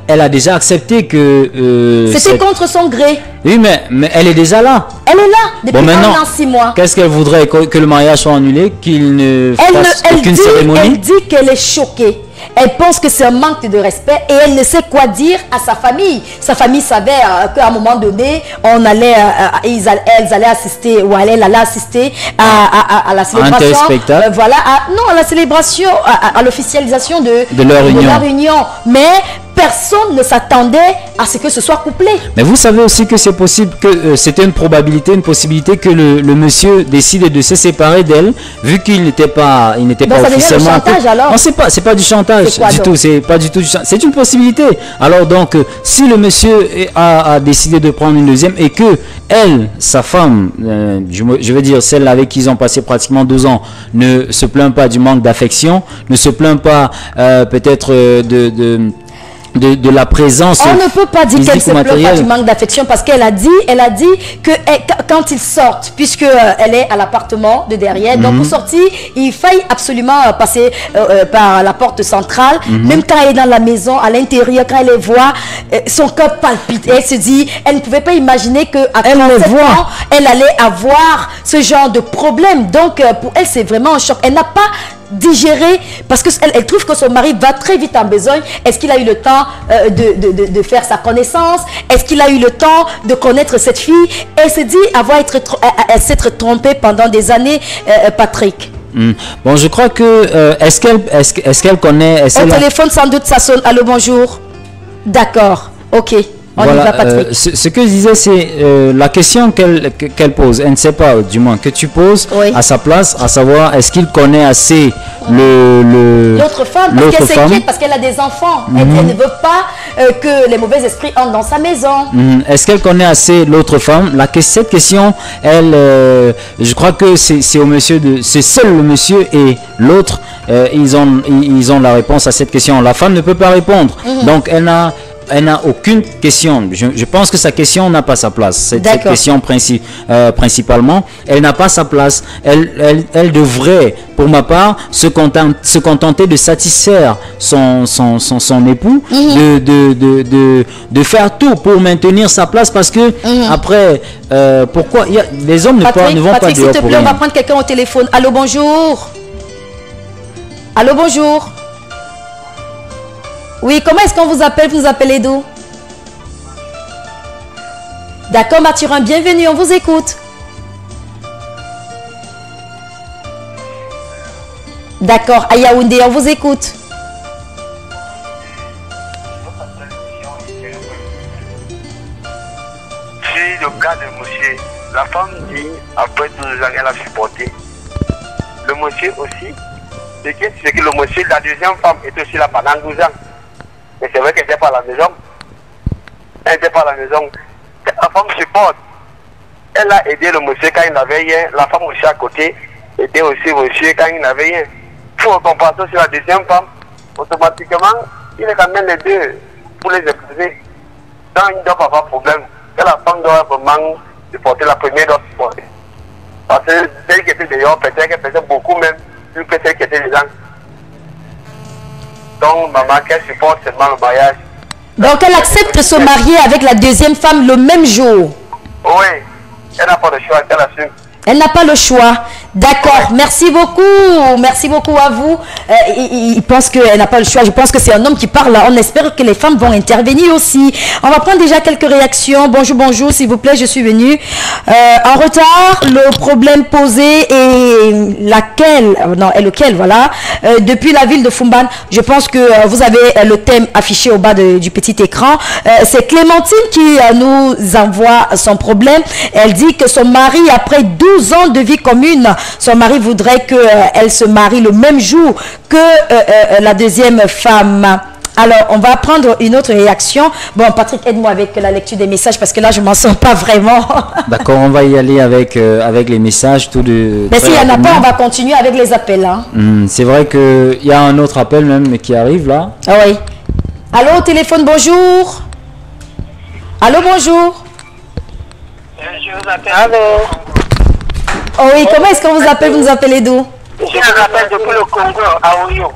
Elle a déjà accepté que... C'était contre son gré. Oui, mais elle est déjà là. Elle est là depuis maintenant 6 mois. Qu'est-ce qu'elle voudrait? Que le mariage soit annulé? Qu'il ne fasse aucune cérémonie? Elle dit qu'elle est choquée. Elle pense que c'est un manque de respect et elle ne sait quoi dire à sa famille. Sa famille savait qu'à un moment donné, elles allaient assister, ou elle allait assister à la célébration. À la célébration, à l'officialisation de leur union. Mais personne ne s'attendait à ce que ce soit couplé. Mais vous savez aussi que c'est possible que c'était une possibilité que le monsieur décide de se séparer d'elle, vu qu'il n'était pas officiellement. C'est du chantage alors? Non, c'est pas du chantage du tout. C'est pas du tout du chantage. C'est une possibilité. Alors donc, si le monsieur a décidé de prendre une deuxième et que elle, sa femme, je veux dire celle avec qui ils ont passé pratiquement 12 ans, ne se plaint pas du manque d'affection, ne se plaint pas peut-être de la présence on ne peut pas dire qu'elle se pleure pas du manque d'affection parce qu'elle a dit que quand ils sortent, puisque elle est à l'appartement de derrière, donc pour sortir, il faille absolument passer par la porte centrale. Même quand elle est dans la maison, à l'intérieur, quand elle les voit, son cœur palpite. Et elle se dit, elle ne pouvait pas imaginer qu'à 37 ans, elle allait avoir ce genre de problème. Donc pour elle, c'est vraiment un choc. Elle n'a pas digéré parce qu'elle trouve que son mari va très vite en besogne. Est-ce qu'il a eu le temps de faire sa connaissance? Est-ce qu'il a eu le temps de connaître cette fille? Elle se dit s'être trompée pendant des années, Patrick. Bon, je crois que est-ce qu'elle connaît au téléphone sans doute ça sonne. Allô, bonjour. D'accord, ok. Voilà, ce que je disais, c'est la question qu'elle pose. Elle ne sait pas, du moins, que tu poses à sa place, à savoir, est-ce qu'il connaît assez l'autre femme, parce qu'elle s'inquiète, parce qu'elle a des enfants. Elle ne veut pas que les mauvais esprits entrent dans sa maison. Est-ce qu'elle connaît assez l'autre femme? Cette question, je crois que c'est au monsieur c'est seul le monsieur et l'autre, ils ont la réponse à cette question. La femme ne peut pas répondre. Donc, elle n'a aucune question. Je pense que sa question n'a pas sa place. Cette question principalement, elle n'a pas sa place. Elle devrait, pour ma part, se contenter de satisfaire son époux, de faire tout pour maintenir sa place, parce que après, pourquoi les hommes ne vont pas Patrick, s'il te plaît, on va prendre quelqu'un au téléphone. Allô, bonjour. Allô, bonjour. Oui, comment est-ce qu'on vous appelle? Vous appelez d'où? D'accord, Mathurin, bienvenue, on vous écoute. D'accord, à Yaoundé, on vous écoute. Si le cas de monsieur, la femme dit, après 12 ans, elle a supporté. Le monsieur aussi, c'est que le monsieur, la deuxième femme est aussi là pendant 12 ans. Mais c'est vrai qu'elle n'était pas à la maison. Elle n'était pas à la maison. La femme supporte. Elle a aidé le monsieur quand il n'avait rien. La femme aussi à côté aidait aussi le monsieur quand il n'avait rien. Pour compenser sur la deuxième femme, automatiquement, il est quand même les deux pour les épouser. Donc il ne doit pas avoir de problème. Et la femme doit vraiment supporter la première, doit supporter. Parce que celle qui était dehors, peut-être qu'elle faisait beaucoup même, plus que celle qui était dedans. Donc, maman, qu'elle supporte seulement le mariage. Donc, elle accepte de se marier avec la deuxième femme le même jour. Oui, elle n'a pas le choix, elle assume. Elle n'a pas le choix. D'accord, merci beaucoup à vous. Il pense qu'elle n'a pas le choix. Je pense que c'est un homme qui parle là. On espère que les femmes vont intervenir aussi. On va prendre déjà quelques réactions. Bonjour, s'il vous plaît, je suis venue en retard. Le problème posé est lequel, voilà. Depuis la ville de Fumban, je pense que vous avez le thème affiché au bas du petit écran. C'est Clémentine qui nous envoie son problème. Elle dit que son mari, après 12 ans de vie commune, son mari voudrait qu'elle se marie le même jour que la deuxième femme. Alors, on va prendre une autre réaction. Bon, Patrick, aide-moi avec la lecture des messages parce que là, je ne m'en sors pas vraiment. D'accord, on va y aller avec les messages. Mais s'il n'y en a pas, on va continuer avec les appels. Hein. C'est vrai qu'il y a un autre appel même qui arrive là. Ah oui. Allô, au téléphone, bonjour. Allô, bonjour. Je vous appelle. Allô. Oh oui, comment est-ce qu'on vous appelle? Vous nous appelez d'où? Je vous appelle depuis le Congo, à Oyo.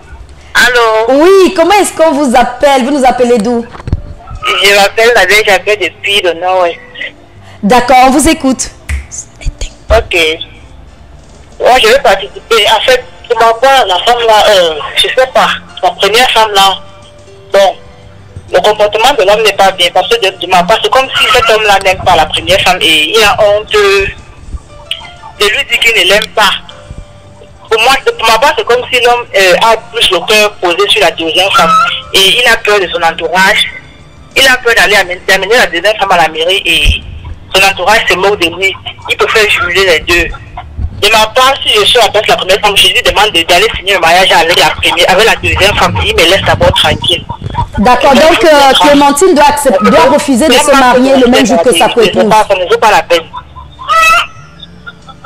Allô? Oui, comment est-ce qu'on vous appelle? Vous nous appelez d'où? Je m'appelle Nadège, j'appelle depuis le Nord-Ouest. D'accord, on vous écoute. Ok. Moi, je vais participer. En fait, pour ma part, la femme là, je sais pas, la première femme là, bon, le comportement de l'homme n'est pas bien. Parce que de ma part, c'est comme si cet homme-là n'aime pas la première femme et il a honte de lui dire qu'il ne l'aime pas. Pour moi, pour ma part, c'est comme si l'homme a plus le cœur posé sur la deuxième femme. Et il a peur de son entourage. Il a peur d'amener la deuxième femme à la mairie et son entourage se moque de lui. Il peut faire jumeler les deux. De ma part, si je suis avec la première femme, je lui demande d'aller signer le mariage avec la deuxième femme. Il me laisse d'abord tranquille. D'accord, donc Clémentine doit refuser de se marier le même jour que sa épouse. Ça ne vaut pas la peine.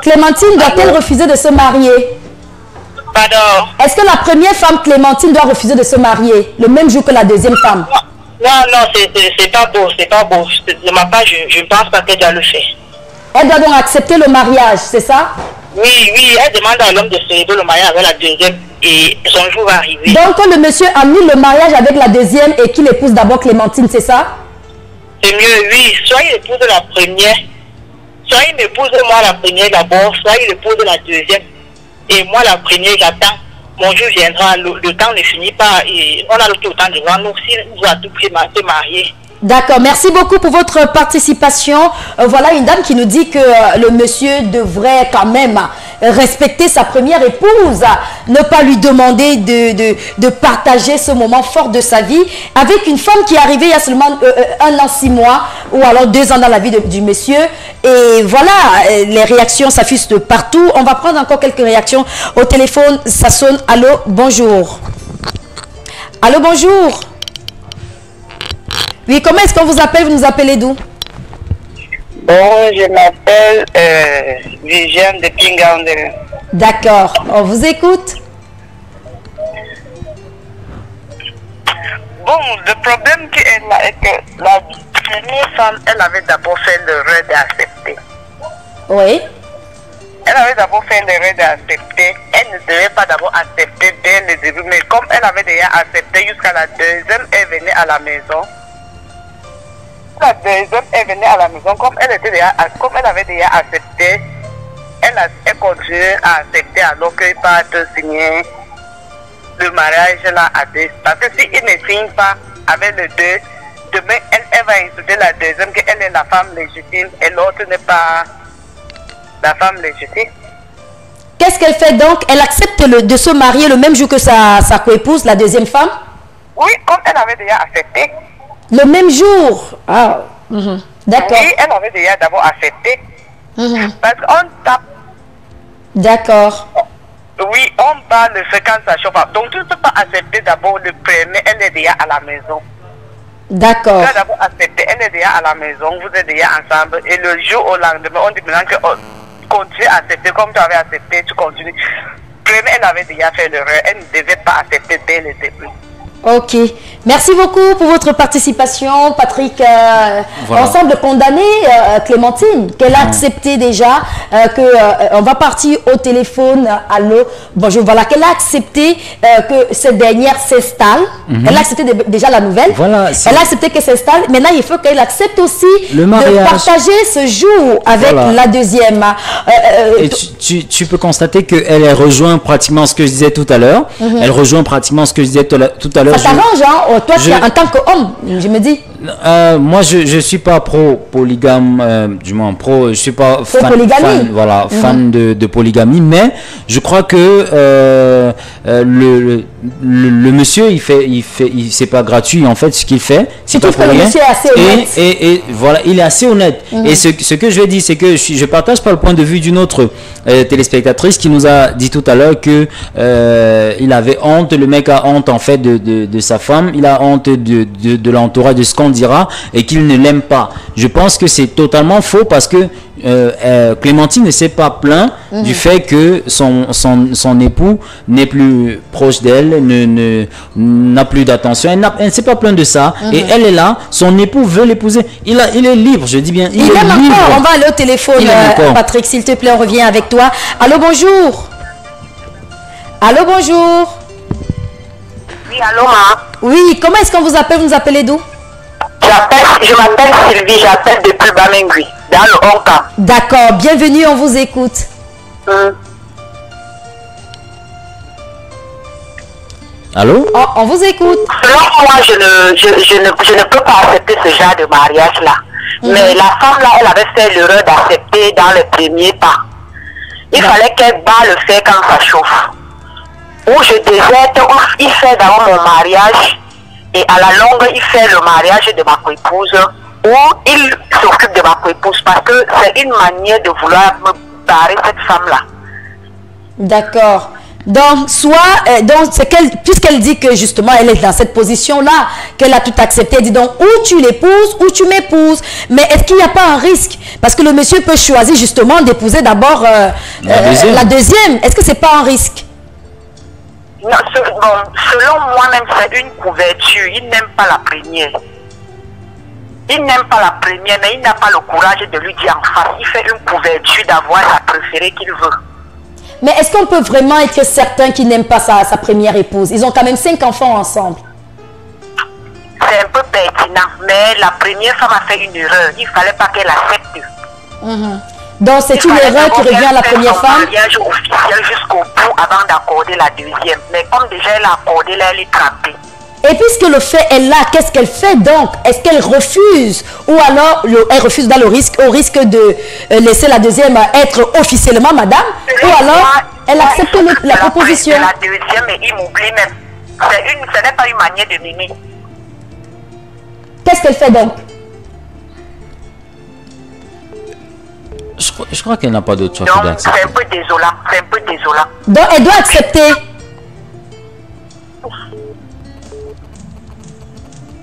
Clémentine doit-elle refuser de se marier? Pardon? Est-ce que la première femme, Clémentine, doit refuser de se marier le même jour que la deuxième femme? Non, c'est pas beau, c'est pas beau. De ma part, je ne pense pas qu'elle doit le faire. Elle doit donc accepter le mariage, c'est ça? Oui, elle demande à l'homme de célébrer le mariage avec la deuxième et son jour va arriver. Donc quand le monsieur a mis le mariage avec la deuxième et qu'il épouse d'abord Clémentine, c'est ça? C'est mieux, oui. Soit il épouse la première, soit il m'épouse moi la première d'abord, soit il épouse la deuxième. Et moi la première, j'attends. Mon jour viendra, le temps ne finit pas et on a tout le temps devant nous. Si nous a tout pris se marier. D'accord, merci beaucoup pour votre participation. Voilà une dame qui nous dit que le monsieur devrait quand même respecter sa première épouse, ne pas lui demander de partager ce moment fort de sa vie avec une femme qui est arrivée il y a seulement 1 an, 6 mois ou alors 2 ans dans la vie du monsieur. Et voilà, les réactions s'affichent de partout. On va prendre encore quelques réactions au téléphone. Ça sonne. Allô, bonjour. Allô, bonjour. Oui, comment est-ce qu'on vous appelle? Vous nous appelez d'où? Bon, je m'appelle Viviane de Pingaoundé. D'accord, on vous écoute. Bon, le problème qu'elle a est que la première femme, elle avait d'abord fait l'erreur d'accepter. Oui. Elle avait d'abord fait l'erreur d'accepter. Elle ne devait pas d'abord accepter dès le début, mais comme elle avait déjà accepté jusqu'à la deuxième, elle venait à la maison. La deuxième est venue à la maison, comme elle avait déjà accepté, elle continue à accepter alors qu'il part signer le mariage là à deux. Parce que s'il ne signe pas avec le deux, demain elle va insulter la deuxième qu'elle est la femme légitime et l'autre n'est pas la femme légitime. Qu'est-ce qu'elle fait donc? Elle accepte de se marier le même jour que sa coépouse, la deuxième femme? Oui, comme elle avait déjà accepté. Le même jour? Ah, d'accord. Oui, elle avait déjà d'abord accepté. Parce qu'on tape. D'accord. Oui, on parle le fait quand ça chauffe. Donc tu ne peux pas accepter d'abord le premier, elle est déjà à la maison. D'accord. Tu as d'abord accepté, elle est déjà à la maison, vous êtes déjà ensemble. Et le jour au lendemain, on dit maintenant que continue à accepter comme tu avais accepté, tu continues. Premier, elle avait déjà fait l'erreur, elle ne devait pas accepter dès le début. Ok. Merci beaucoup pour votre participation, Patrick. Voilà. On semble condamner Clémentine, qu'elle a accepté déjà, on va partir au téléphone. Allô, bonjour. Voilà, qu'elle a accepté que cette dernière s'installe. Elle a accepté déjà la nouvelle. Voilà, elle a accepté qu'elle s'installe. Maintenant, il faut qu'elle accepte aussi le mariage, de partager ce jour avec la deuxième. Et tu peux constater qu'elle rejoint pratiquement ce que je disais tout à l'heure. Elle rejoint pratiquement ce que je disais tout à l'heure. Ça t'arrange, hein? Toi, en tant qu'homme, je me dis. Moi, je suis pas pro-polygame, du moins je suis pas fan de polygamie, mais je crois que le monsieur, c'est pas gratuit en fait ce qu'il fait, c'est pas pour rien. Et voilà, il est assez honnête. Et ce que je vais dire, c'est que je partage pas le point de vue d'une autre téléspectatrice qui nous a dit tout à l'heure que il avait honte, le mec a honte en fait de sa femme, il a honte de l'entourage, de ce qu'on dira, et qu'il ne l'aime pas. Je pense que c'est totalement faux parce que Clémentine ne s'est pas plaint du fait que son époux n'est plus proche d'elle, n'a plus d'attention. Elle ne s'est pas plainte de ça. Et elle est là, son époux veut l'épouser. Il est libre, je dis bien. Il est libre. On va aller au téléphone, Patrick, s'il te plaît, on revient avec toi. Allô, bonjour. Allô, bonjour. Oui, allô, ma. Oui, comment est-ce qu'on vous appelle? Vous nous appelez d'où? Je m'appelle Sylvie, j'appelle depuis Bamengui, dans le Honka. D'accord, bienvenue, on vous écoute. Allô? On vous écoute. Selon moi, je ne peux pas accepter ce genre de mariage-là. Mais la femme-là, elle avait fait l'erreur d'accepter dans le premier pas. Il fallait qu'elle bat le fer quand ça chauffe. Ou je déserte, ou il fait d'abord mon mariage. Et à la longue, il fait le mariage de ma coépouse, ou il s'occupe de ma coépouse, parce que c'est une manière de vouloir me barrer cette femme-là. D'accord. Donc, puisqu'elle dit que justement, elle est dans cette position-là, qu'elle a tout accepté, elle dit donc, ou tu l'épouses, ou tu m'épouses. Mais est-ce qu'il n'y a pas un risque? Parce que le monsieur peut choisir justement d'épouser d'abord la deuxième. Est-ce que ce n'est pas un risque? Non, selon moi-même, c'est une couverture. Il n'aime pas la première. Il n'aime pas la première, mais il n'a pas le courage de lui dire en face. Il fait une couverture d'avoir sa préférée qu'il veut. Mais est-ce qu'on peut vraiment être certain qu'il n'aime pas sa première épouse? Ils ont quand même 5 enfants ensemble. C'est un peu pertinent, mais la première femme a fait une erreur. Il ne fallait pas qu'elle accepte. Donc c'est une erreur qui revient à la première femme. Un mariage officiel jusqu'au bout avant d'accorder la deuxième. Mais comme déjà elle a accordé, là, elle est trappée. Et puisque le fait est là, qu'est-ce qu'elle fait donc? Est-ce qu'elle refuse? Ou alors elle refuse dans au risque de laisser la deuxième être officiellement madame? Ou alors elle accepte la proposition? La deuxième et il m'oublie même. Ce n'est pas une manière de m'aimer. Qu'est-ce qu'elle fait donc? Je crois qu'elle n'a pas d'autre choix que d'accepter. C'est un peu désolant. C'est un peu désolant. Donc elle doit accepter.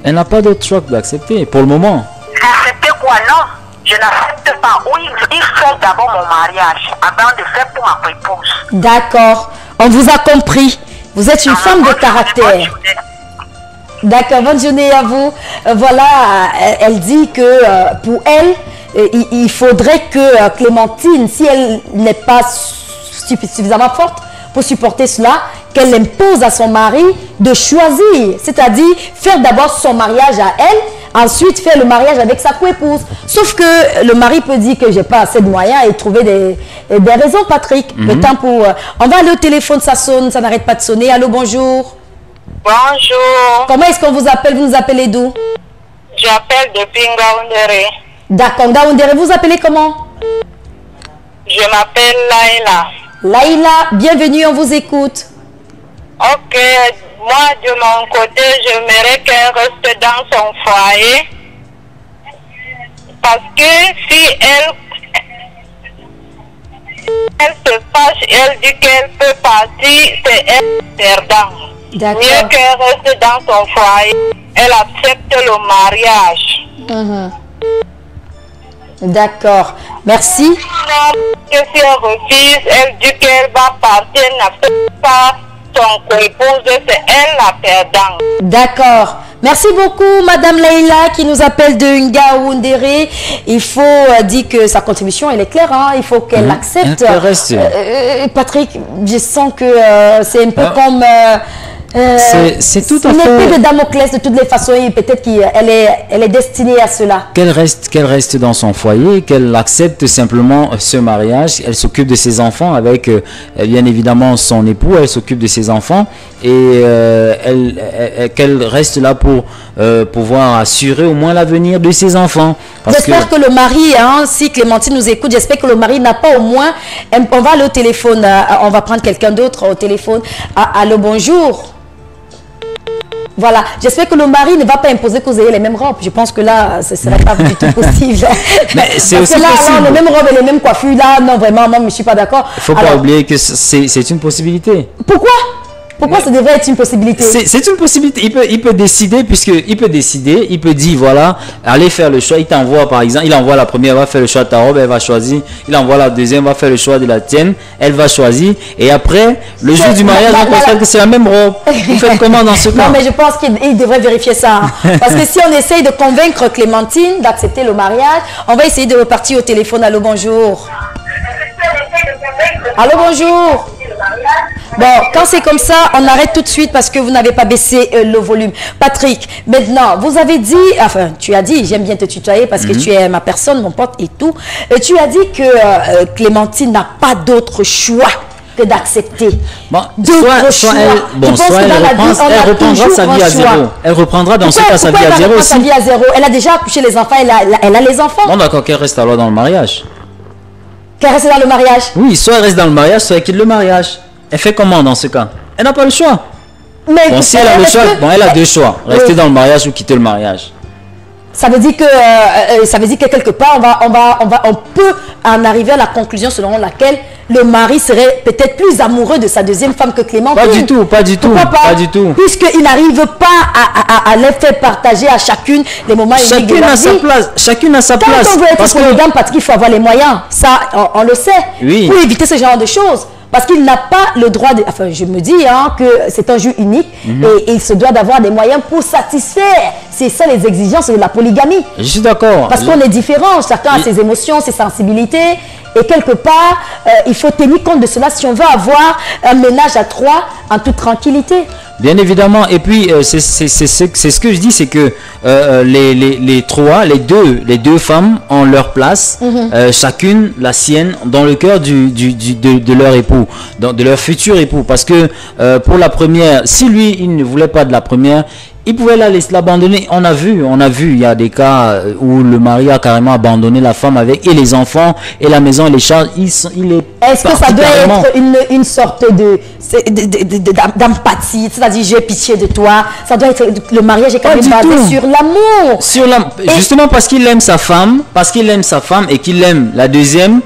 Elle n'a pas d'autre choix que d'accepter pour le moment. Accepter quoi? Non, je n'accepte pas. Oui, il fait d'abord mon mariage avant de faire pour ma épouse. D'accord, on vous a compris. Vous êtes une femme de caractère. D'accord, bonne journée à vous. Voilà, elle dit que pour elle, il faudrait que Clémentine, si elle n'est pas suffisamment forte pour supporter cela, qu'elle impose à son mari de choisir, c'est-à-dire faire d'abord son mariage à elle, ensuite faire le mariage avec sa co-épouse. Sauf que le mari peut dire que j'ai pas assez de moyens et trouver des raisons, Patrick. Le temps pour... on va aller au téléphone, ça sonne, ça n'arrête pas de sonner. Allô, bonjour. Bonjour. Comment est-ce qu'on vous appelle? Vous nous appelez d'où? J'appelle depuis Ngaoundéré. D'accord, Ngaoundéré, vous appelez comment? Je m'appelle Laïla. Laïla, bienvenue, on vous écoute. Ok, moi de mon côté, j'aimerais qu'elle reste dans son foyer. Parce que si elle se fâche, elle dit qu'elle peut partir, c'est elle perdant. Mieux qu'elle reste dans son foyer, elle accepte le mariage. D'accord, merci. Si elle refuse, elle dit qu'elle va partir, elle n'accepte pas son épouse, c'est elle la perdante. D'accord. Merci beaucoup, Madame Leïla, qui nous appelle de Ngaoundéré. Il faut dire que sa contribution, elle est claire. Hein? Il faut qu'elle accepte. Patrick, je sens que c'est un peu comme... c'est tout à fait... Une épée de Damoclès de toutes les façons, et peut-être qu'elle est destinée à cela. Qu'elle reste dans son foyer, qu'elle accepte simplement ce mariage, elle s'occupe de ses enfants avec bien évidemment son époux, elle s'occupe de ses enfants et qu'elle reste là pour pouvoir assurer au moins l'avenir de ses enfants. J'espère que le mari, hein, si Clémentine nous écoute, j'espère que le mari n'a pas au moins... On va aller au téléphone, on va prendre quelqu'un d'autre au téléphone. Allô, bonjour. Voilà, j'espère que le mari ne va pas imposer que vous ayez les mêmes robes. Je pense que là, ce ne serait pas du tout possible. Mais c'est aussi là, possible. Les mêmes robes et les mêmes coiffures, là, non, vraiment, moi, je ne suis pas d'accord. Il ne faut pas oublier que c'est une possibilité. Pourquoi ça devrait être une possibilité? C'est une possibilité. Il peut décider, puisqu'il peut décider, il peut dire, voilà, allez faire le choix. Il t'envoie, par exemple, il envoie la première, elle va faire le choix de ta robe, elle va choisir. Il envoie la deuxième, va faire le choix de la tienne, elle va choisir. Et après, le jour du mariage, on constate que c'est la même robe. Vous faites comment dans ce cas? Non, mais je pense qu'il devrait vérifier ça. Hein. Parce que si on essaye de convaincre Clémentine d'accepter le mariage, on va essayer de repartir au téléphone. Allô, bonjour. Allô, bonjour. Bon, quand c'est comme ça, on arrête tout de suite parce que vous n'avez pas baissé le volume. Patrick, maintenant, vous avez dit, enfin, tu as dit, j'aime bien te tutoyer parce que tu es ma personne, mon pote et tout. Et tu as dit que Clémentine n'a pas d'autre choix que d'accepter. Bon, soit elle reprendra sa vie à zéro. Elle reprendra dans ce cas sa vie à zéro aussi. Elle a déjà accouché les enfants, elle a les enfants. Bon, d'accord, qu'elle reste alors dans le mariage. Qu'elle reste dans le mariage? Oui, soit elle reste dans le mariage, soit elle quitte le mariage. Elle fait comment dans ce cas? Elle n'a pas le choix. Mais bon, si elle a le choix, elle a deux choix. Rester dans le mariage ou quitter le mariage. Ça veut dire que quelque part, on peut en arriver à la conclusion selon laquelle le mari serait peut-être plus amoureux de sa deuxième femme que Clémentine. Pas du tout, pas du tout, pas du tout. Puisqu'il n'arrive pas à les faire partager à chacune les moments uniques de la vie. Chacune a sa place. Quand on veut être polygame, parce qu'il faut avoir les moyens. Ça, on le sait. Oui. Pour éviter ce genre de choses. Parce qu'il n'a pas le droit de... Enfin, je me dis que c'est un jeu unique et il se doit d'avoir des moyens pour satisfaire. C'est ça les exigences de la polygamie. Je suis d'accord. Parce qu'on est différents, chacun a ses émotions, ses sensibilités. Et quelque part, il faut tenir compte de cela si on veut avoir un ménage à 3 en toute tranquillité. Bien évidemment, et puis c'est ce que je dis, c'est que les deux femmes ont leur place, chacune la sienne dans le cœur de leur époux, de leur futur époux. Parce que pour la première, si lui il ne voulait pas de la première, il pouvait l'abandonner. On a vu, il y a des cas où le mari a carrément abandonné la femme avec et les enfants et la maison et les charges. Est-ce que ça doit être une sorte d'empathie, c'est-à-dire j'ai pitié de toi? Ça doit être le mariage est quand même basé sur l'amour. Justement parce qu'il aime sa femme, et qu'il aime la deuxième,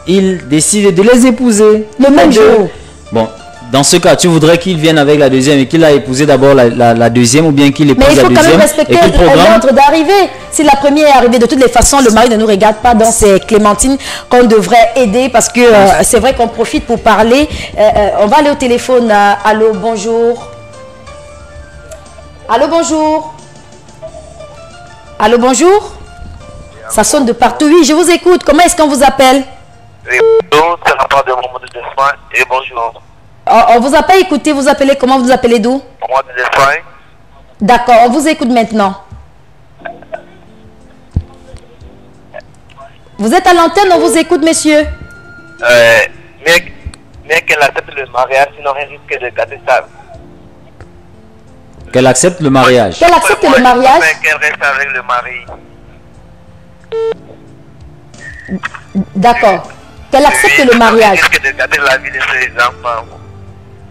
il décide de les épouser le même jour. Bon. Dans ce cas, tu voudrais qu'il vienne avec la deuxième et qu'il a épousé d'abord la deuxième ou bien qu'il épouse la deuxième. Mais il faut quand même respecter l'ordre d'arrivée. Si la première est arrivée, de toutes les façons, le mari ne nous regarde pas. Donc c'est Clémentine qu'on devrait aider parce que c'est vrai qu'on profite pour parler. On va aller au téléphone. Allô, bonjour. Allô, bonjour. Allô, bonjour. Ça sonne de partout. Oui, je vous écoute. Comment est-ce qu'on vous appelle? Bonjour, c'est la part de Maman de Despoin et bonjour. On vous a pas écouté, vous appelez comment? Vous appelez d'où? Moi de Despoin. D'accord, on vous écoute maintenant. Vous êtes à l'antenne, on vous écoute, monsieur. Mais qu'elle accepte le mariage, sinon elle risque de gâter ça. Qu'elle accepte le mariage. Qu'elle accepte le mariage. Qu'elle reste avec le mari. D'accord. Qu'elle accepte le mariage. Elle risque de gâter la vie de ses enfants.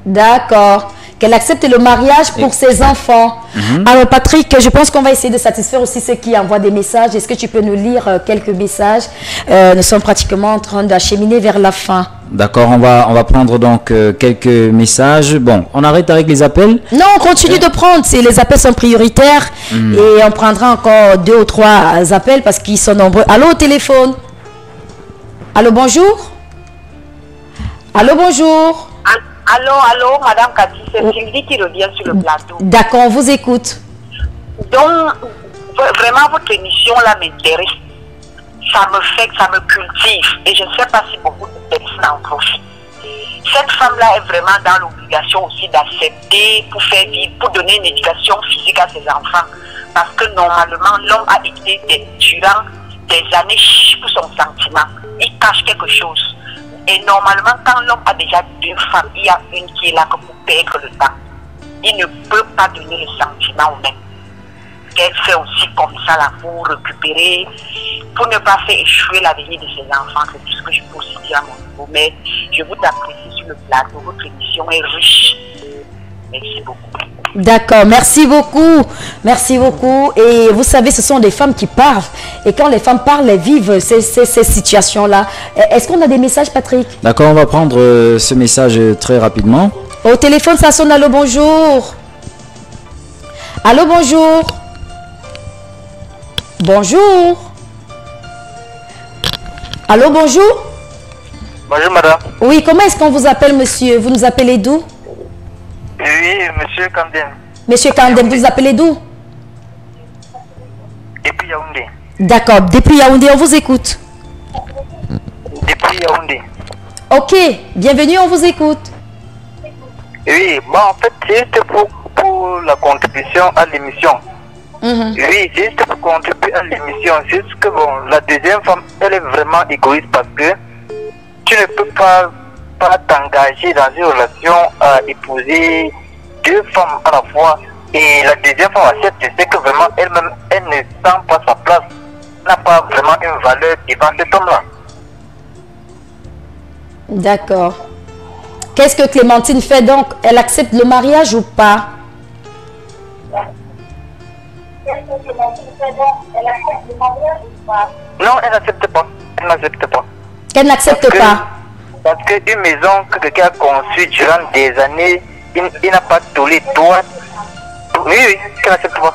D'accord. Qu'elle accepte le mariage pour ses enfants. Alors Patrick, je pense qu'on va essayer de satisfaire aussi ceux qui envoient des messages. Est-ce que tu peux nous lire quelques messages? Nous sommes pratiquement en train d'acheminer vers la fin. D'accord, on va prendre donc quelques messages. Bon, on arrête avec les appels? Non, on continue de prendre. Les appels sont prioritaires. Et on prendra encore 2 ou 3 appels parce qu'ils sont nombreux. Allô, au téléphone? Allô, bonjour? Allô, bonjour? Allô, Madame Cathy, c'est Sylvie qui revient sur le plateau. D'accord, on vous écoute. Donc, vraiment, votre émission là m'intéresse. Ça me cultive. Et je ne sais pas si beaucoup de personnes en profitent. Cette femme-là est vraiment dans l'obligation aussi d'accepter pour faire vivre, pour donner une éducation physique à ses enfants. Parce que normalement, l'homme a été durant des années pour son sentiment. Il cache quelque chose. Et normalement, quand l'homme a déjà 2 femmes, il y a une qui est là pour perdre le temps. Il ne peut pas donner le sentiment au même. Qu'elle fait aussi comme ça là pour récupérer, pour ne pas faire échouer l'avenir de ses enfants. C'est tout ce que je peux aussi dire à mon niveau. Mais je vous apprécie sur le plateau. Votre émission est riche. Merci beaucoup. D'accord, merci beaucoup. Merci beaucoup. Et vous savez, ce sont des femmes qui parlent. Et quand les femmes parlent, elles vivent ces situations-là. Est-ce qu'on a des messages, Patrick? D'accord, on va prendre ce message très rapidement. Au téléphone, ça sonne. Allô, bonjour. Allô, bonjour. Bonjour. Allô, bonjour. Bonjour, madame. Oui, comment est-ce qu'on vous appelle, monsieur? Vous nous appelez d'où? Oui, monsieur Kandem. Monsieur Kandem, vous nous appelez d'où? Depuis Yaoundé. D'accord, depuis Yaoundé, on vous écoute. Depuis Yaoundé. Ok, bienvenue, on vous écoute. Oui, bon, en fait, c'est juste pour la contribution à l'émission. Oui, c'est juste pour contribuer à l'émission. C'est juste que, bon, la deuxième femme, elle est vraiment égoïste parce que tu ne peux pas t'engager dans une relation à épouser 2 femmes à la fois. Et la deuxième femme accepte, c'est que vraiment, elle-même, elle ne sent pas sa place. Elle n'a pas vraiment une valeur devant cet homme-là. D'accord. Qu'est-ce que Clémentine fait donc? Elle accepte le mariage ou pas? Non, elle n'accepte pas. Elle n'accepte pas. Qu'elle n'accepte pas? Parce qu'une maison que quelqu'un a conçue durant des années, il n'a pas tous les droits. Oui, qu'elle n'accepte pas.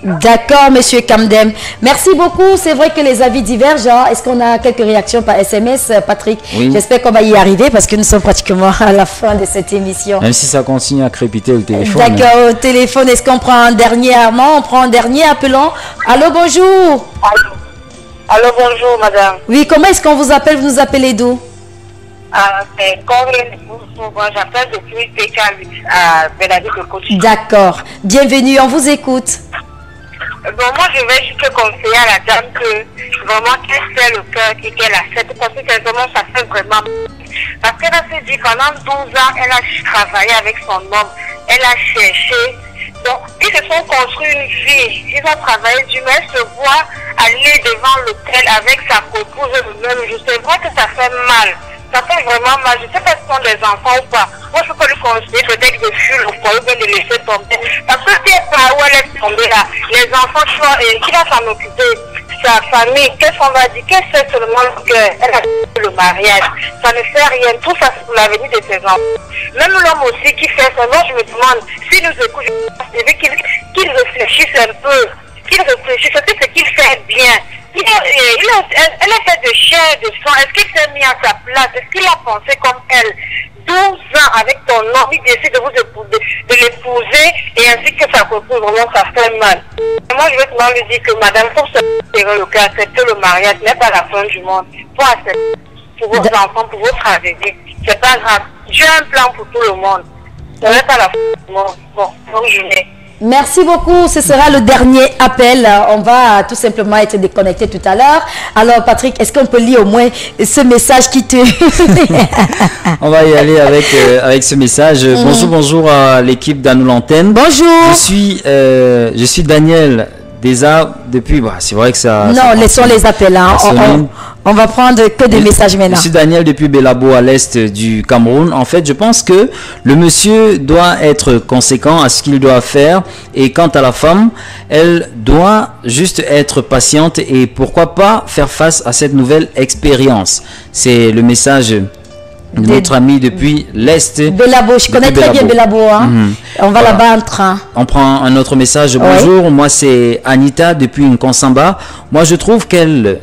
D'accord, monsieur Kamdem. Merci beaucoup. C'est vrai que les avis divergent. Hein. Est-ce qu'on a quelques réactions par SMS, Patrick? Oui. J'espère qu'on va y arriver parce que nous sommes pratiquement à la fin de cette émission. Même si ça continue à crépiter le téléphone. D'accord, au téléphone, est-ce qu'on prend un dernier, Armand? On prend un dernier, appelons. Allô, bonjour. Allô, bonjour, madame. Oui, comment est-ce qu'on vous appelle? Vous nous appelez d'où? C'est Corinne. J'appelle depuis Pékin à Belleville de Coach. D'accord. Bienvenue, on vous écoute. Bon, moi, je vais juste conseiller à la dame que vraiment qu'elle fait le cœur et qu'elle accepte parce que vraiment, ça fait vraiment. Parce qu'elle a se dit pendant 12 ans, elle a travaillé avec son homme, elle a cherché. Donc, ils se sont construits une vie. Ils ont travaillé du même, se voit aller devant l'hôtel avec sa copouse le même jour. C'est vrai que ça fait mal. Ça fait vraiment mal. Je ne sais pas si ce sont des enfants ou pas. Moi, je peux pas lui conseiller peut-être de fuir le foyer ou de le laisser tomber. Parce que si elle part où elle est tombée là, les enfants, qui va s'en occuper? Sa famille, qu'est-ce qu'on va dire? Qu'elle sait seulement qu'elle a fait le mariage? Ça ne fait rien. Tout ça, c'est pour l'avenir de ses enfants. Même l'homme aussi qui fait ça, moi, je me demande, s'il nous écoute, je veux qu'il réfléchisse un peu. Qu'il réfléchisse, c'est ce qu'il fait bien. Elle a fait de chair, de sang. Est-ce qu'il s'est mis à sa place? Est-ce qu'il a pensé comme elle? 12 ans avec ton homme, il décide de l'épouser et ainsi que sa copine, vraiment, ça fait mal. Moi, je vais seulement lui dire que madame, pour se serrer le cœur, accepter le mariage n'est pas la fin du monde. Pour accepter pour vos enfants, pour votre avenir, c'est pas grave. J'ai un plan pour tout le monde. Ce n'est pas la fin du monde. Bon, bonne journée. Merci beaucoup. Ce sera le dernier appel. On va tout simplement être déconnecté tout à l'heure. Alors, Patrick, est-ce qu'on peut lire au moins ce message qui te... On va y aller avec ce message. Bonjour à l'équipe d'Anou l'antenne. Bonjour. Je suis Daniel Desa depuis... Bah, c'est vrai que ça... Non, laissons les appels. Hein. On va prendre que des messages maintenant. Je suis Daniel depuis Belabo à l'est du Cameroun. En fait, je pense que le monsieur doit être conséquent à ce qu'il doit faire. Et quant à la femme, elle doit juste être patiente et pourquoi pas faire face à cette nouvelle expérience. C'est le message de notre ami depuis l'est. Belabo, je connais très bien Belabo. Hein. On va là-bas en train. On prend un autre message. Bonjour, moi c'est Anita depuis Nkonsamba. Moi je trouve qu'elle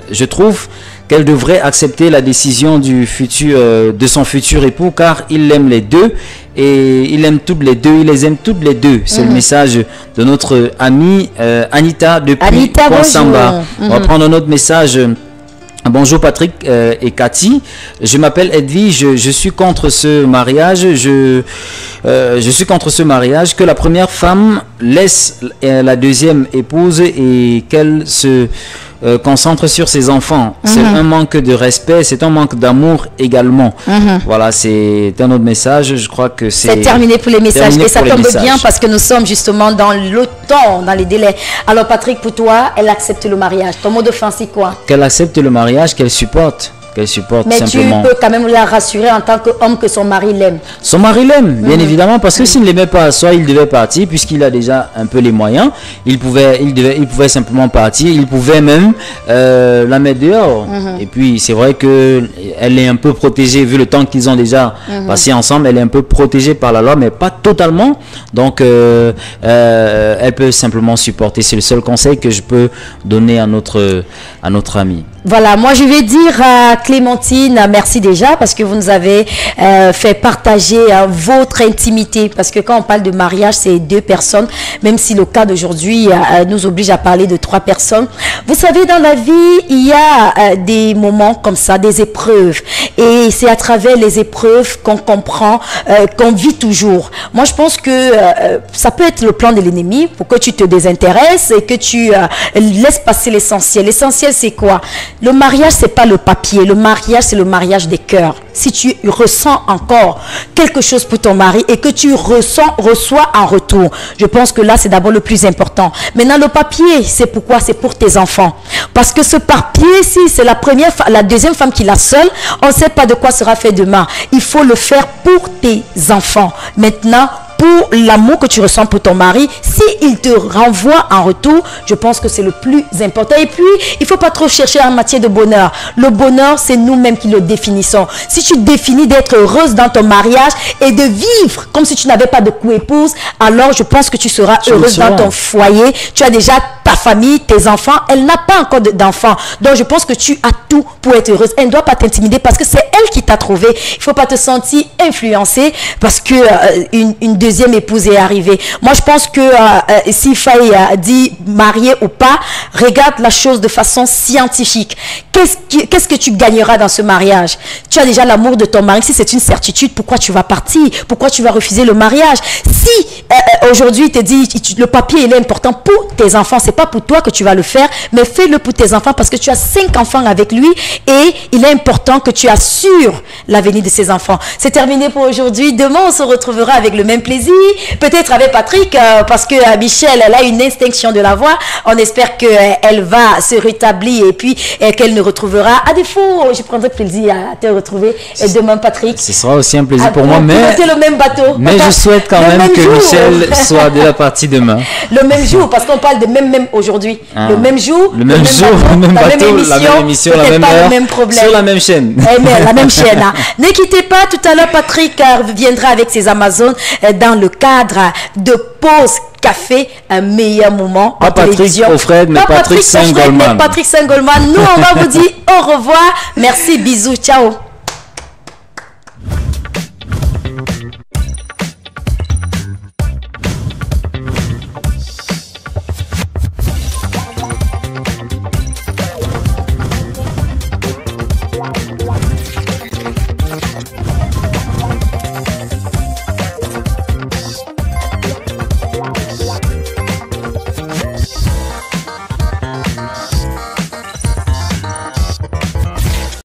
devrait accepter la décision de son futur époux car il aime les deux et il aime toutes les deux, il les aime toutes les deux. C'est le message de notre amie Anita depuis Nkonsamba. On va prendre un autre message. Bonjour Patrick et Cathy, je m'appelle Edwige, je suis contre ce mariage, je suis contre ce mariage, que la première femme laisse la deuxième épouse et qu'elle se concentre sur ses enfants. C'est un manque de respect, c'est un manque d'amour également. Voilà, c'est un autre message, je crois que c'est terminé pour les messages et ça tombe bien parce que nous sommes justement dans le temps, dans les délais. Alors Patrick, pour toi, elle accepte le mariage. Ton mot de fin, c'est quoi? Qu'elle accepte le mariage, qu'elle supporte. Mais simplement. Tu peux quand même la rassurer en tant qu'homme que son mari l'aime. Son mari l'aime, bien évidemment, parce que s'il ne l'aimait pas, soit il devait partir, puisqu'il a déjà un peu les moyens, il pouvait simplement partir, il pouvait même la mettre dehors. Et puis c'est vrai qu'elle est un peu protégée, vu le temps qu'ils ont déjà passé ensemble, elle est un peu protégée par la loi, mais pas totalement. Donc elle peut simplement supporter. C'est le seul conseil que je peux donner à notre ami. Voilà, moi je vais dire à Clémentine, merci déjà parce que vous nous avez fait partager votre intimité. Parce que quand on parle de mariage, c'est deux personnes, même si le cas d'aujourd'hui nous oblige à parler de 3 personnes. Vous savez, dans la vie, il y a des moments comme ça, des épreuves. Et c'est à travers les épreuves qu'on comprend, qu'on vit toujours. Moi, je pense que ça peut être le plan de l'ennemi pour que tu te désintéresses et que tu laisses passer l'essentiel. L'essentiel, c'est quoi? Le mariage, c'est pas le papier. Le mariage, c'est le mariage des cœurs. Si tu ressens encore quelque chose pour ton mari et que tu reçois en retour, je pense que là, c'est d'abord le plus important. Maintenant, le papier, c'est pourquoi? C'est pour tes enfants. Parce que ce papier, si c'est la deuxième femme qui l'a seule, on ne sait pas de quoi sera fait demain. Il faut le faire pour tes enfants. Maintenant, pour l'amour que tu ressens pour ton mari. S'il te renvoie en retour, je pense que c'est le plus important. Et puis, il ne faut pas trop chercher en matière de bonheur. Le bonheur, c'est nous-mêmes qui le définissons. Si tu définis d'être heureuse dans ton mariage et de vivre comme si tu n'avais pas de co-épouse, alors je pense que tu seras heureuse dans ton foyer. Tu as déjà ta famille, tes enfants. Elle n'a pas encore d'enfants. Donc, je pense que tu as tout pour être heureuse. Elle ne doit pas t'intimider parce que c'est elle qui t'a trouvé. Il ne faut pas te sentir influencé parce que une deuxième épouse est arrivée. Moi, je pense que si Faye dit marié ou pas, regarde la chose de façon scientifique. Qu'est-ce que tu gagneras dans ce mariage? Tu as déjà l'amour de ton mari. Si c'est une certitude, pourquoi tu vas partir? Pourquoi tu vas refuser le mariage? Si aujourd'hui il te dit le papier il est important pour tes enfants, c'est pas pour toi que tu vas le faire, mais fais-le pour tes enfants parce que tu as 5 enfants avec lui et il est important que tu assures l'avenir de ces enfants. C'est terminé pour aujourd'hui. Demain on se retrouvera avec le même plaisir, peut-être avec Patrick parce que Michel elle a une extinction de la voix. On espère qu'elle va se rétablir et puis qu'elle nous retrouvera. À défaut, je prendrai plaisir à te retrouver demain, Patrick. Ce sera aussi un plaisir pour moi, mais le même bateau. Mais je souhaite quand même que Michel soit de la partie demain. Le même jour, parce qu'on parle de même aujourd'hui. Le même jour, le même bateau, la même émission, la même heure, le même problème. Sur la même chaîne. La même chaîne. Ne quittez pas, tout à l'heure, Patrick viendra avec ses Amazones dans le cadre de pause café, un meilleur moment en télévision. Mais Patrick Saint-Goldman. Patrick Saint-Goldman. Nous, on va vous dire au revoir. Merci, bisous, ciao.